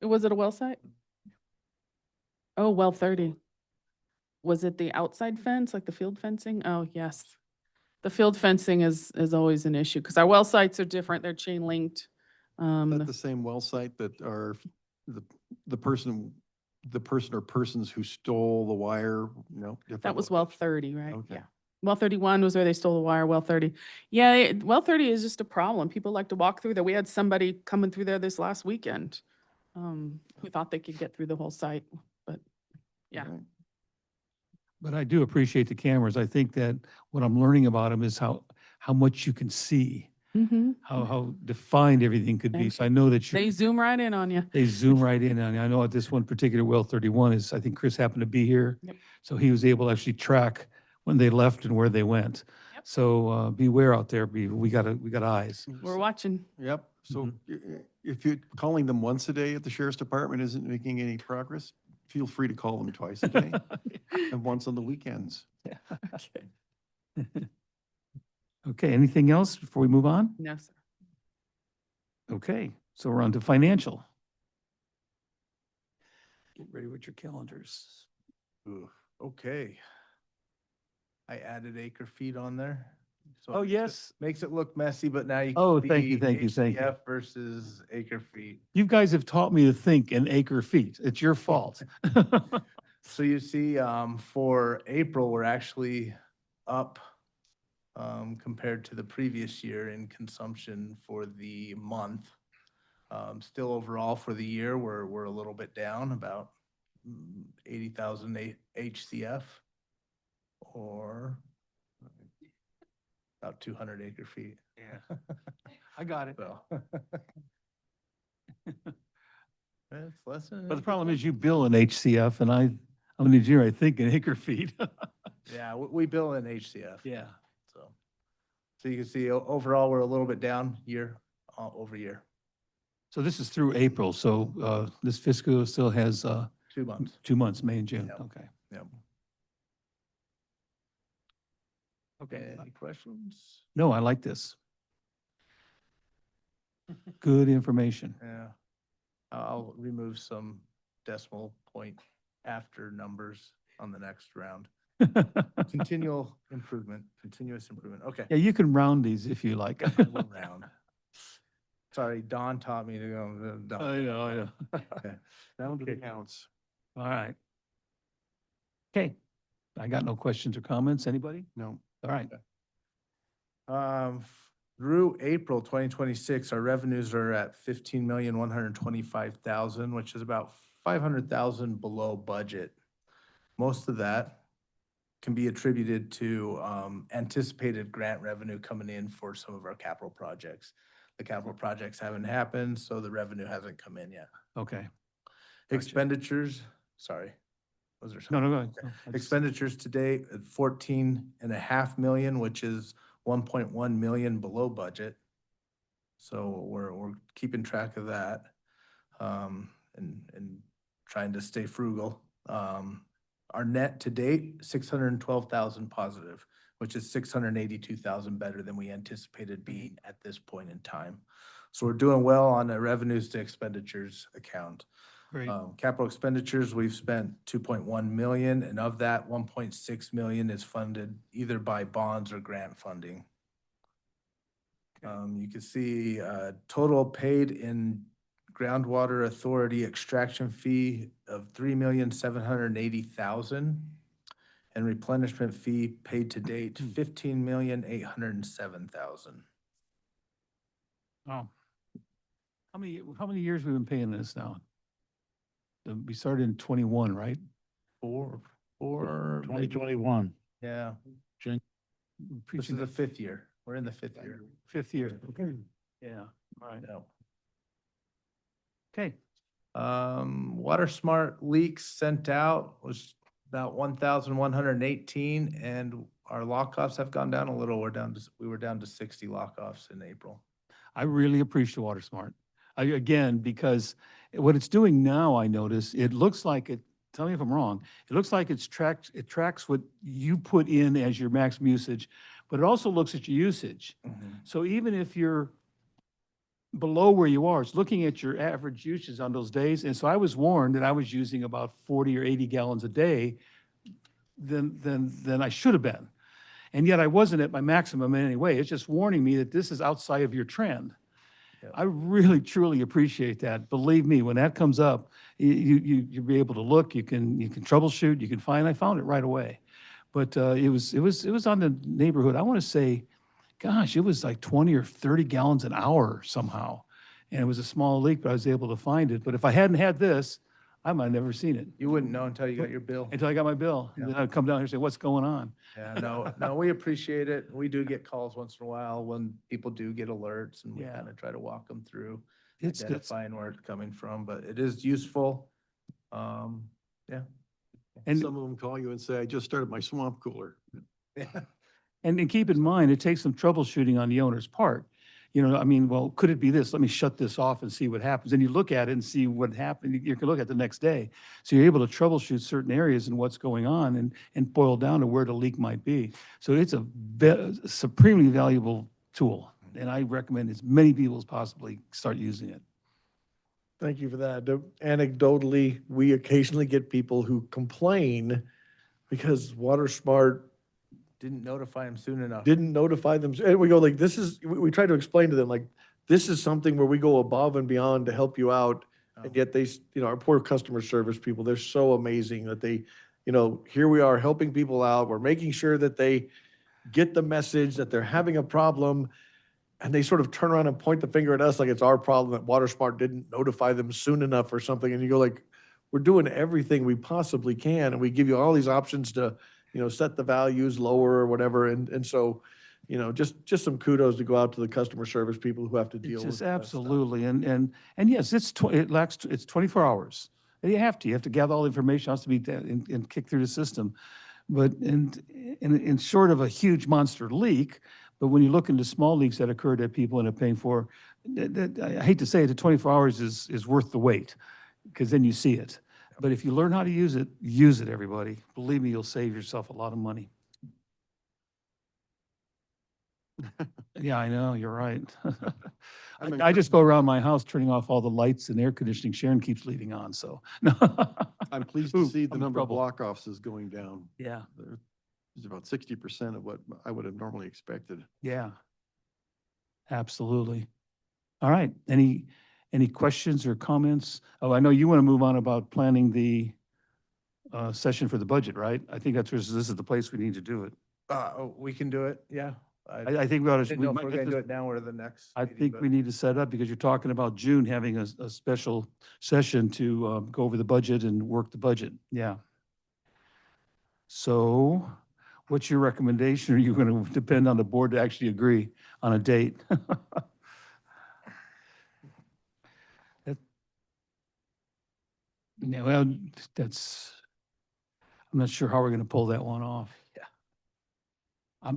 Was it a well site? Oh, well 30. Was it the outside fence, like the field fencing? Oh, yes. The field fencing is always an issue because our well sites are different. They're chain linked. Is that The- the same well site that are the person or persons who stole the wire? No? That different was well location? 30, right? Okay. Yeah. Well 31 was where they stole the wire, well 30. Yeah, well 30 is just a problem. People like to walk through there. We had somebody coming through there this last weekend who thought they could get through the whole site, but yeah. Alright. But I do appreciate the cameras. I think that what I'm learning about them is how much you can see, Mm-hmm. how defined everything could be. And So I know that They you, zoom right in on you. they zoom right in. And I know at this one particular well 31 is, I think Chris happened to be here. Yep. So he was able to actually track when they left and where they went. Yep. So beware out there. We got eyes. We're watching. Yep. So Mhm. if you're calling them once a day at the sheriff's department isn't making any progress, feel free to call them twice a day and once on the weekends. Okay, anything else before we move on? No, sir. Okay, so we're on to financial. Get ready with your calendars. Ooh, okay. I added acre feet on there. So Oh, it makes it- yes. Makes it look messy, but now you. Oh, can thank you, see thank you, thank you. HCF versus acre feet. You guys have taught me to think in acre feet. It's your fault. So you see, for April, we're actually up compared to the previous year in consumption for the month. Still overall for the year, we're a little bit down, about 80,000 HCF or about 200 acre feet. Yeah. I got it. So. It's less than. But the problem is you bill in HCF and I'm an engineer, I think in acre feet. Yeah, we bill in HCF. Yeah. So you can see overall, we're a little bit down year over year, So this is through April. So this fiscal still has 2 months. 2 months, May and June. Yep. Okay. Yep. Okay. Any questions? No, I like this. Good information. Yeah. I'll remove some decimal point after numbers on the next round. Continual improvement, continuous improvement. Okay. Yeah, you can round these if you like. I will round. Sorry, Don taught me to go. Don. I know. Okay. Down to the Okay. ounce. All right. Okay. I got no questions or comments. Anybody? No. All right. Through April 2026, our revenues are at 15,125,000, which is about 500,000 below budget. Most of that can be attributed to anticipated grant revenue coming in for some of our capital projects. The capital projects haven't happened, so the revenue hasn't come in yet. Okay. Expenditures, sorry. Was there No, something? no, go ahead. Okay. No, I just- Expenditures today at 14.5 million, which is 1.1 million below budget. So we're keeping track of that, and trying to stay frugal. Our net to date, 612,000 positive, which is 682,000 better than we anticipated being at this point in time. So we're doing well on the revenues to expenditures account. Great. Capital expenditures, we've spent 2.1 million, and of that, 1.6 million is funded either by bonds or grant funding. You can see, total paid in groundwater authority extraction fee of 3,780,000. And replenishment fee paid to date, 15,807,000. Wow. How many years we've been paying this now? We started in 21, right? Four, 2021. yeah, We're this preaching is the the 5th year. We're in the 5th year. 5th year. Okay. Yeah, all right. No. Okay. Water smart leaks sent out was about 1,118, and our lockoffs have gone down a little. We were down to 60 lockoffs in April. I really appreciate Water Smart. Again, because what it's doing now, I notice, it looks like it, tell me if I'm wrong, it looks like it tracks what you put in as your maximum usage, but it also looks at your usage. So even if you're below where you are. It's looking at your average usage on those days. And so I was warned that I was using about 40 or 80 gallons a day than I should have been. And yet I wasn't at my maximum in any way. It's just warning me that this is outside of your trend. Yep. I really, truly appreciate that. Believe me, when that comes up, you'll be able to look, you can troubleshoot, you can find, I found it right away. But it was on the neighborhood, I want to say, gosh, it was like 20 or 30 gallons an hour somehow. And it was a small leak, but I was able to find it. But if I hadn't had this, I might have never seen it You wouldn't know until you got your bill. until I got my bill. And then I'd come down here and say, what's going on? Yeah, no, we appreciate it. We do get calls once in a while when people do get alerts and we Yeah. kind of try to walk them through It's identifying where it's coming from, but it is useful. Yeah. and Some of them call you and say, I just started my swamp cooler. Yeah. and keep in mind, it takes some troubleshooting on the owner's part. You know, I mean, well, could it be this? Let me shut this off and see what happens. And you look at it and see what happened. You can look at the next day. So you're able to troubleshoot certain areas and what's going on and boil down to where the leak might be. So it's a supremely valuable tool. And I recommend as many people as possibly start using it. Thank you for that. Anecdotally, we occasionally get people who complain because Water Smart Didn't notify them soon enough. didn't notify them. And we go like, this is, we try to explain to them, like, this is something where we go above and beyond to help you out. And yet they, our poor customer service people, they're so amazing that they, here we are helping people out. We're making sure that they get the message that they're having a problem. And they sort of turn around and point the finger at us like it's our problem that Water Smart didn't notify them soon enough or something. And you go like, we're doing everything we possibly can. And we give you all these options to, set the values lower or whatever. And so, just some kudos to go out to the customer service people who have to deal It's with just that stuff. absolutely. And yes, it's 24 hours. And you have to gather all the information has to be and kick through the system. But in short of a huge monster leak, but when you look into small leaks that occur that people end up paying for, I hate to say it, the 24 hours is worth the wait because then you see it. But if you learn how to use it, everybody. Believe me, you'll save yourself a lot of money. Yeah, I know, you're right. I'm I just go around my house turning off all the lights and air conditioning. Sharon keeps leaving on, so. I'm pleased to Ooh, see the I'm in number of trouble. block-offs is going down. Yeah, It's about 60% of what I would have normally expected. yeah. Absolutely. All right, any questions or comments? Oh, I know you want to move on about planning the session for the budget, right? I think this is the place we need to do it. We can do it, yeah. I think we ought to. Didn't know if we're gonna do it now or the next. I meeting, think but- we need to set up because you're talking about June having a special session to go over the budget and work the budget. Yeah. So what's your recommendation? Are you going to depend on the board to actually agree on a date? Yeah, well, I'm not sure how we're going to pull that one off. Yeah.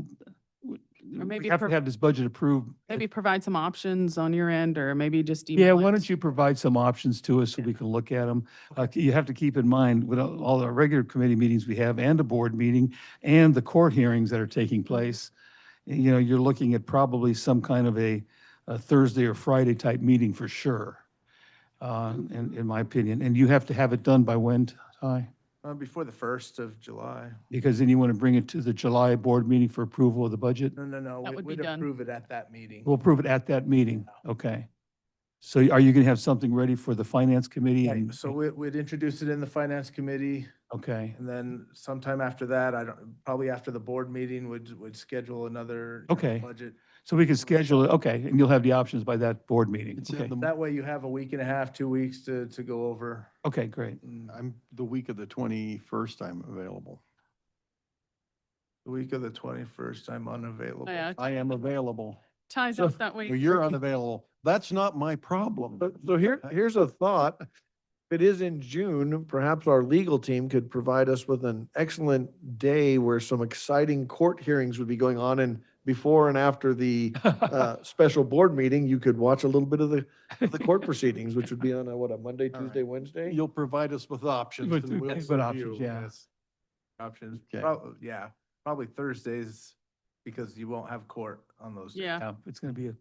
We maybe have to have this budget approved. Maybe provide some options on your end, or maybe just email Yeah, why it. don't you provide some options to us so we can look at them? You have to keep in mind with all the regular committee meetings we have and the board meeting and the court hearings that are taking place, you're looking at probably some kind of a Thursday or Friday type meeting for sure, in my opinion. And you have to have it done by when, Ty? Before the 1st of July. Because then you want to bring it to the July board meeting for approval of the budget? No, That would be we'd done. approve it at that meeting. We'll approve it at that meeting. Okay. So are you going to have something ready for the finance committee? Right, And so we'd introduce it in the finance committee, okay. and then sometime after that, probably after the board meeting, would schedule another Okay. budget. So we can schedule it, okay, and you'll have the options by that board meeting. It's in Okay, the- That way you have a week and a half, 2 weeks to go over. okay, great. I'm the week of the 21st, I'm available. The week of the 21st, I'm unavailable. Oh, yeah, I am available. ties So- up that way. Well, you're unavailable. That's not my problem. So here's a thought. If it is in June, perhaps our legal team could provide us with an excellent day where some exciting court hearings would be going on, and before and after the special board meeting, you could watch a little bit of the court proceedings, which would be on a Monday, All right. Tuesday, Wednesday? You'll provide us with options. With- and we'll with options, review. yeah. Yes. Options, Okay. yeah, probably Thursdays, because you won't have court on those. days. Yeah, Yeah, it's going to be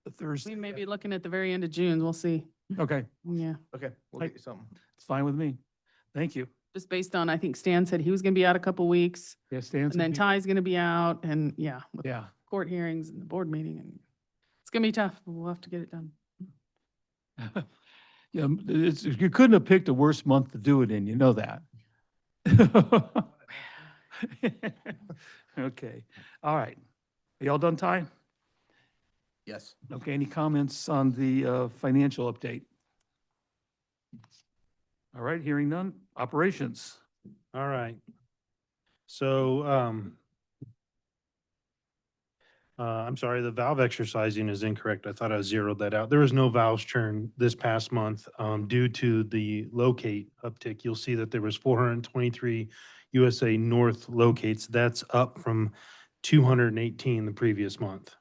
The Thursday. We may be looking at the very end of June. We'll see. Okay, Yeah. Okay, we'll I- get you something. it's fine with me. Thank you. Just based on, I think Stan said he was gonna be out a couple weeks, Yes, Stan's. and then Ty's gonna be out, and yeah, with Yeah. court hearings and the board meeting, and it's gonna be tough, but we'll have to get it done. Yeah, you couldn't have picked a worse month to do it in, you know that. Okay, all right. Are y'all done, Ty? Yes. Okay, any comments on the financial update? All right, hearing none. Operations. All right. So, I'm sorry, the valve exercising is incorrect. I thought I zeroed that out. There was no valves churn this past month, due to the locate uptick. You'll see that there was 423 USA North locates. That's up from 218 the previous month.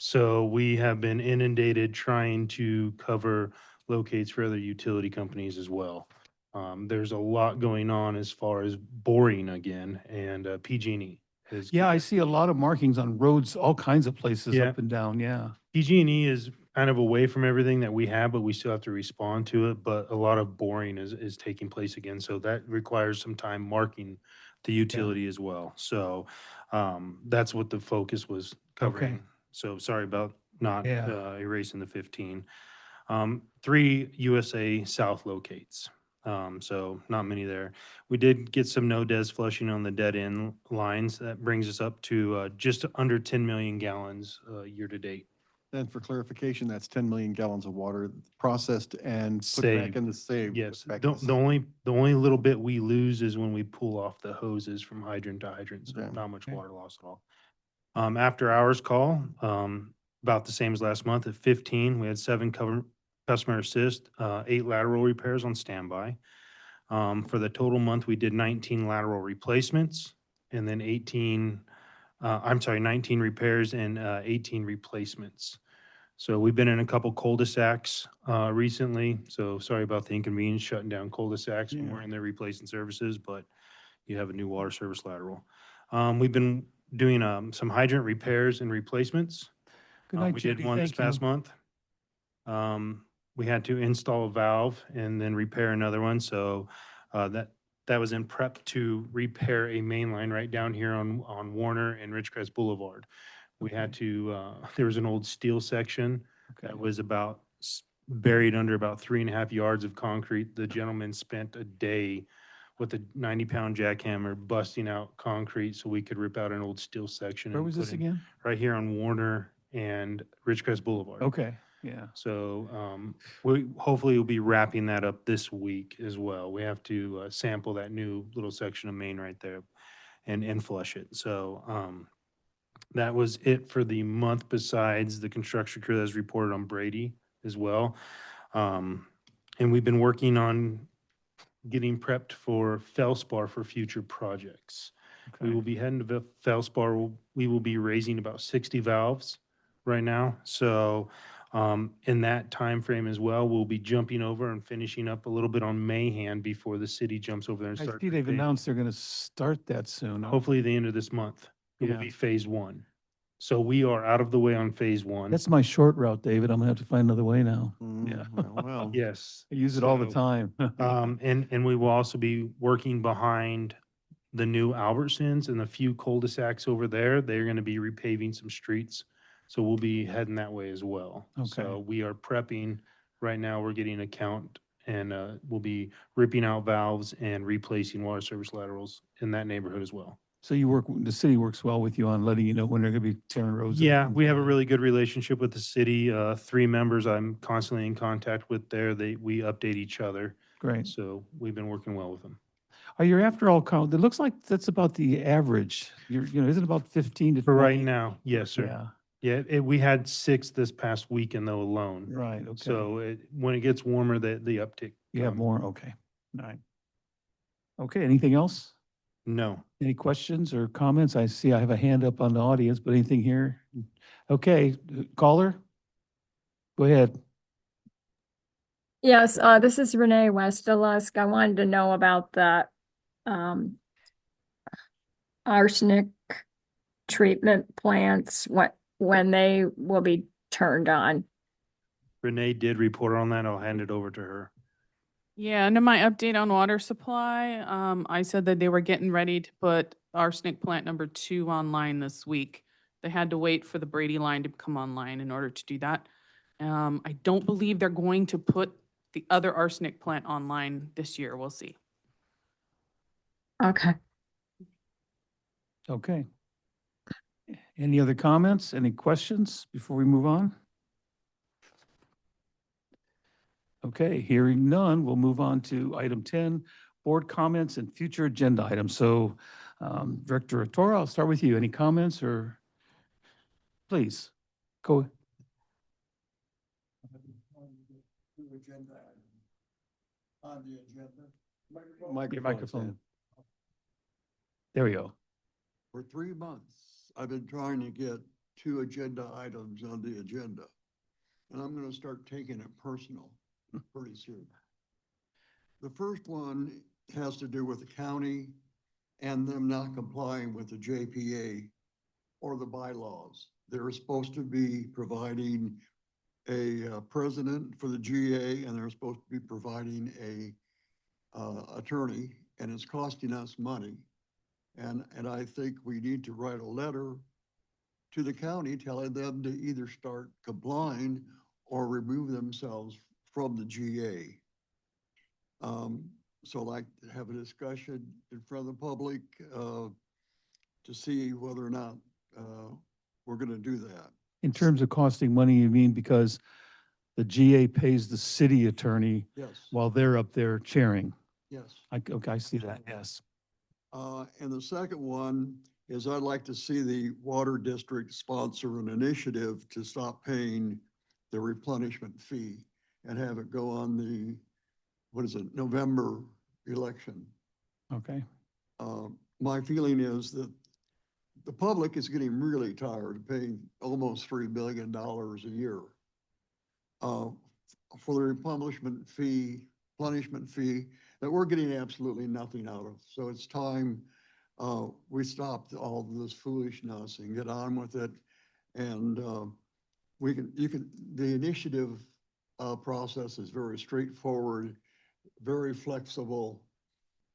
So we have been inundated trying to cover locates for other utility companies as well. There's a lot going on as far as boring again, and PG&E is. Yeah, I see a lot of markings on roads, all kinds of places Yeah. up and down, yeah. PG&E is kind of away from everything that we have, but we still have to respond to it. But a lot of boring is taking place again. So that requires some time marking the utility as well. So that's what the focus was covering. So sorry about not Yeah. erasing the 15. 3 USA South locates. So not many there. We did get some no des flushing on the dead end lines. That brings us up to just under 10 million gallons year to date. And for clarification, that's 10 million gallons of water processed and put back Saved. in the save. Yes, put back in the only little bit we lose is when we pull off the hoses from hydrant to hydrant, so Okay. not much Okay. water loss at all. After hours call, about the same as last month at 15, we had 7 customer assist, 8 lateral repairs on standby. For the total month, we did 19 lateral replacements and then 19 repairs and 18 replacements. So we've been in a couple cul-de-sacs recently. So sorry about the inconvenience shutting down cul-de-sacs when we're in there replacing services, but you have a new water service lateral. We've been doing some hydrant repairs and replacements. Good night, We did Judy. one this Thank you. past month. We had to install a valve and then repair another one. So that was in prep to repair a main line right down here on Warner and Ridgecrest Boulevard. We had to, there was an old steel section Okay. that was about buried under about 3.5 yards of concrete. The gentleman spent a day with a 90-pound jackhammer busting out concrete so we could rip out an old steel section. Where and was put this in again? Right here on Warner and Ridgecrest Boulevard. Okay, yeah. So we hopefully will be wrapping that up this week as well. We have to sample that new little section of main right there and flush it. So that was it for the month besides the construction crew that has reported on Brady as well. And we've been working on getting prepped for Felspar for future projects. We will be heading to Felspar. We will be raising about 60 valves right now. So in that time frame as well, we'll be jumping over and finishing up a little bit on Mahan before the city jumps over there and I starts. see they've announced they're going to start that soon. Hopefully the end of this month. It will Yeah. be phase 1. So we are out of the way on phase 1. That's my short route, David. I'm gonna have to find another way now. Yeah. Well, Yes. I use it all the So, time. And we will also be working behind the new Albertsons and a few cul-de-sacs over there. They're going to be repaving some streets. So we'll be heading that way as well. Okay. So we are prepping. Right now, we're getting a count and we'll be ripping out valves and replacing water service laterals in that neighborhood as well. So the city works well with you on letting you know when they're gonna be tearing roads. up Yeah, and we have a things. really good relationship with the city. 3 members I'm constantly in contact with there. We update each other. Great. So we've been working well with them. Are you after all count? It looks like that's about the average. Isn't it about 15 to 20? For right now, yes, sir. Yeah, Yeah, we had 6 this past weekend though alone. right, okay. So when it gets warmer, the uptick. You have comes. more, okay, all right. Okay, anything else? No. Any questions or comments? I see I have a hand up on the audience, but anything here? Okay, caller? Go ahead. Yes, this is Renee Westerlusk. I wanted to know about the arsenic treatment plants, when they will be turned on. Renee did report on that. I'll hand it over to her. Yeah, under my update on water supply, I said that they were getting ready to put arsenic plant number 2 online this week. They had to wait for the Brady line to come online in order to do that. I don't believe they're going to put the other arsenic plant online this year. We'll see. Okay. Okay. Any other comments, any questions before we move on? Okay, hearing none, we'll move on to item 10, board comments and future agenda items. So, Director Torra, I'll start with you. Any comments or please go. On the agenda. Your microphone. There we go. For 3 months, I've been trying to get 2 agenda items on the agenda. And I'm gonna start taking it personal pretty soon. The first one has to do with the county and them not complying with the JPA or the bylaws. They're supposed to be providing a president for the GA, and they're supposed to be providing a attorney, and it's costing us money. And I think we need to write a letter to the county telling them to either start complying or remove themselves from the GA. So I'd like to have a discussion in front of the public to see whether or not we're gonna do that. In terms of costing money, you mean because the GA pays the city attorney Yes, while they're up there chairing? yes. Okay, I see that, yes. And the second one is I'd like to see the water district sponsor an initiative to stop paying the replenishment fee and have it go on the, what is it, November election. Okay, My feeling is that the public is getting really tired of paying almost $3 billion a year for the replenishment fee that we're getting absolutely nothing out of. So it's time we stopped all of this foolishness and get on with it. And the initiative process is very straightforward, very flexible,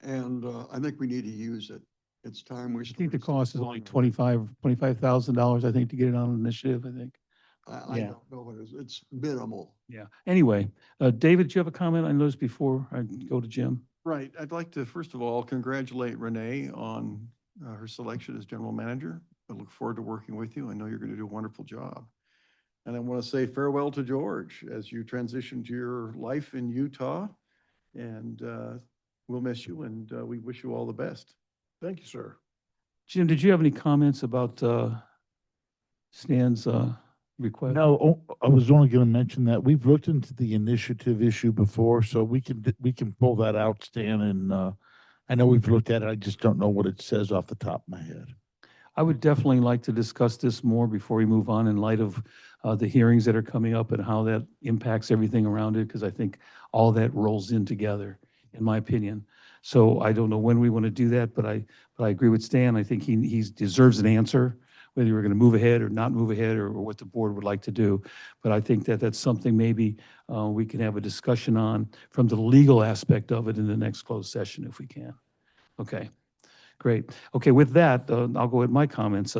and I think we need to use it. It's time we. I think the cost is only $25,000, I think, to get it on an initiative, I think. I Yeah. don't know what it is. It's minimal. Yeah. Anyway, David, do you have a comment? I noticed before I go to Jim. Right. I'd like to, first of all, congratulate Renee on her selection as general manager. I look forward to working with you. I know you're going to do a wonderful job. And I want to say farewell to George as you transition to your life in Utah. And we'll miss you, and we wish you all the best. Thank you, sir. Jim, did you have any comments about Stan's request? No, I was only going to mention that we've looked into the initiative issue before, so we can pull that out, Stan, and I know we've looked at it. I just don't know what it says off the top of my head. I would definitely like to discuss this more before we move on in light of the hearings that are coming up and how that impacts everything around it, because I think all that rolls in together, in my opinion. So I don't know when we want to do that, but I agree with Stan. I think he deserves an answer, whether we're going to move ahead or not move ahead, or what the board would like to do. But I think that that's something maybe we can have a discussion on from the legal aspect of it in the next closed session if we can. Okay. Great. Okay, with that, I'll go with my comments.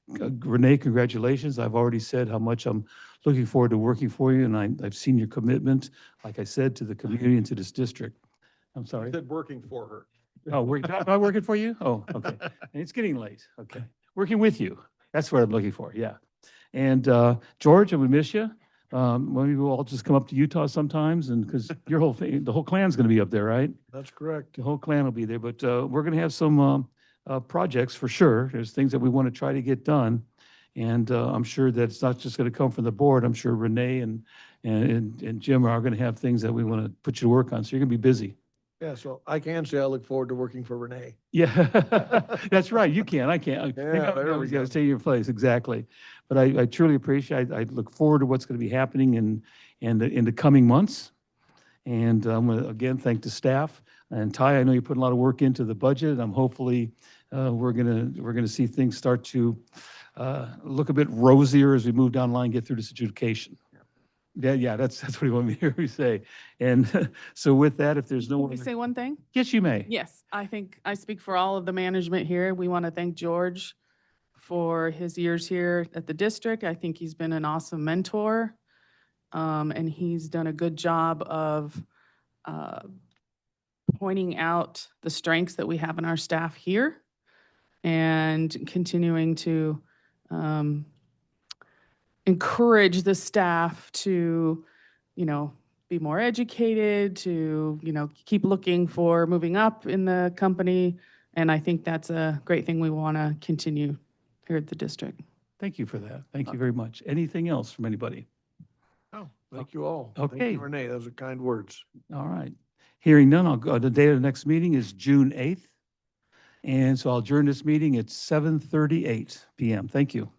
Renee, congratulations. I've already said how much I'm looking forward to working for you, and I've seen your commitment, like I said, to the community and to this district. I'm sorry. I said working for her. Oh, am I working for you? Oh, okay. And it's getting late. Okay. Working with you. That's what I'm looking for. Yeah. And George, I would miss you. Maybe we'll all just come up to Utah sometimes, and because your whole thing, the whole clan's going to be up there, right? That's correct. The whole clan will be there, but we're going to have some projects for sure. There's things that we want to try to get done. And I'm sure that it's not just going to come from the board. I'm sure Renee and Jim are going to have things that we want to put you to work on. So you're going to be busy. Yeah, so I can say I look forward to working for Renee. Yeah, that's right. You can. I can't. Yeah, there we go. Stay in your place. Exactly. But I truly appreciate. I look forward to what's going to be happening in the coming months. And I'm going to again thank the staff and Ty. I know you put a lot of work into the budget. I'm hopefully we're gonna see things start to look a bit rosier as we move down the line, get through this adjudication. Yeah, that's what you want me to hear me say. And so with that, if there's no Can one. we say one thing? Yes, you may. Yes, I think I speak for all of the management here. We want to thank George for his years here at the district. I think he's been an awesome mentor. And he's done a good job of pointing out the strengths that we have in our staff here and continuing to encourage the staff to, be more educated, to, keep looking for moving up in the company. And I think that's a great thing we want to continue here at the district. Thank you for that. Thank you very much. Anything else from anybody? Oh, thank you all. Okay. Thank you, Renee. Those are kind words. All right. Hearing none, I'll go, the date of the next meeting is June 8th. And so I'll adjourn this meeting at 7:38 PM. Thank you.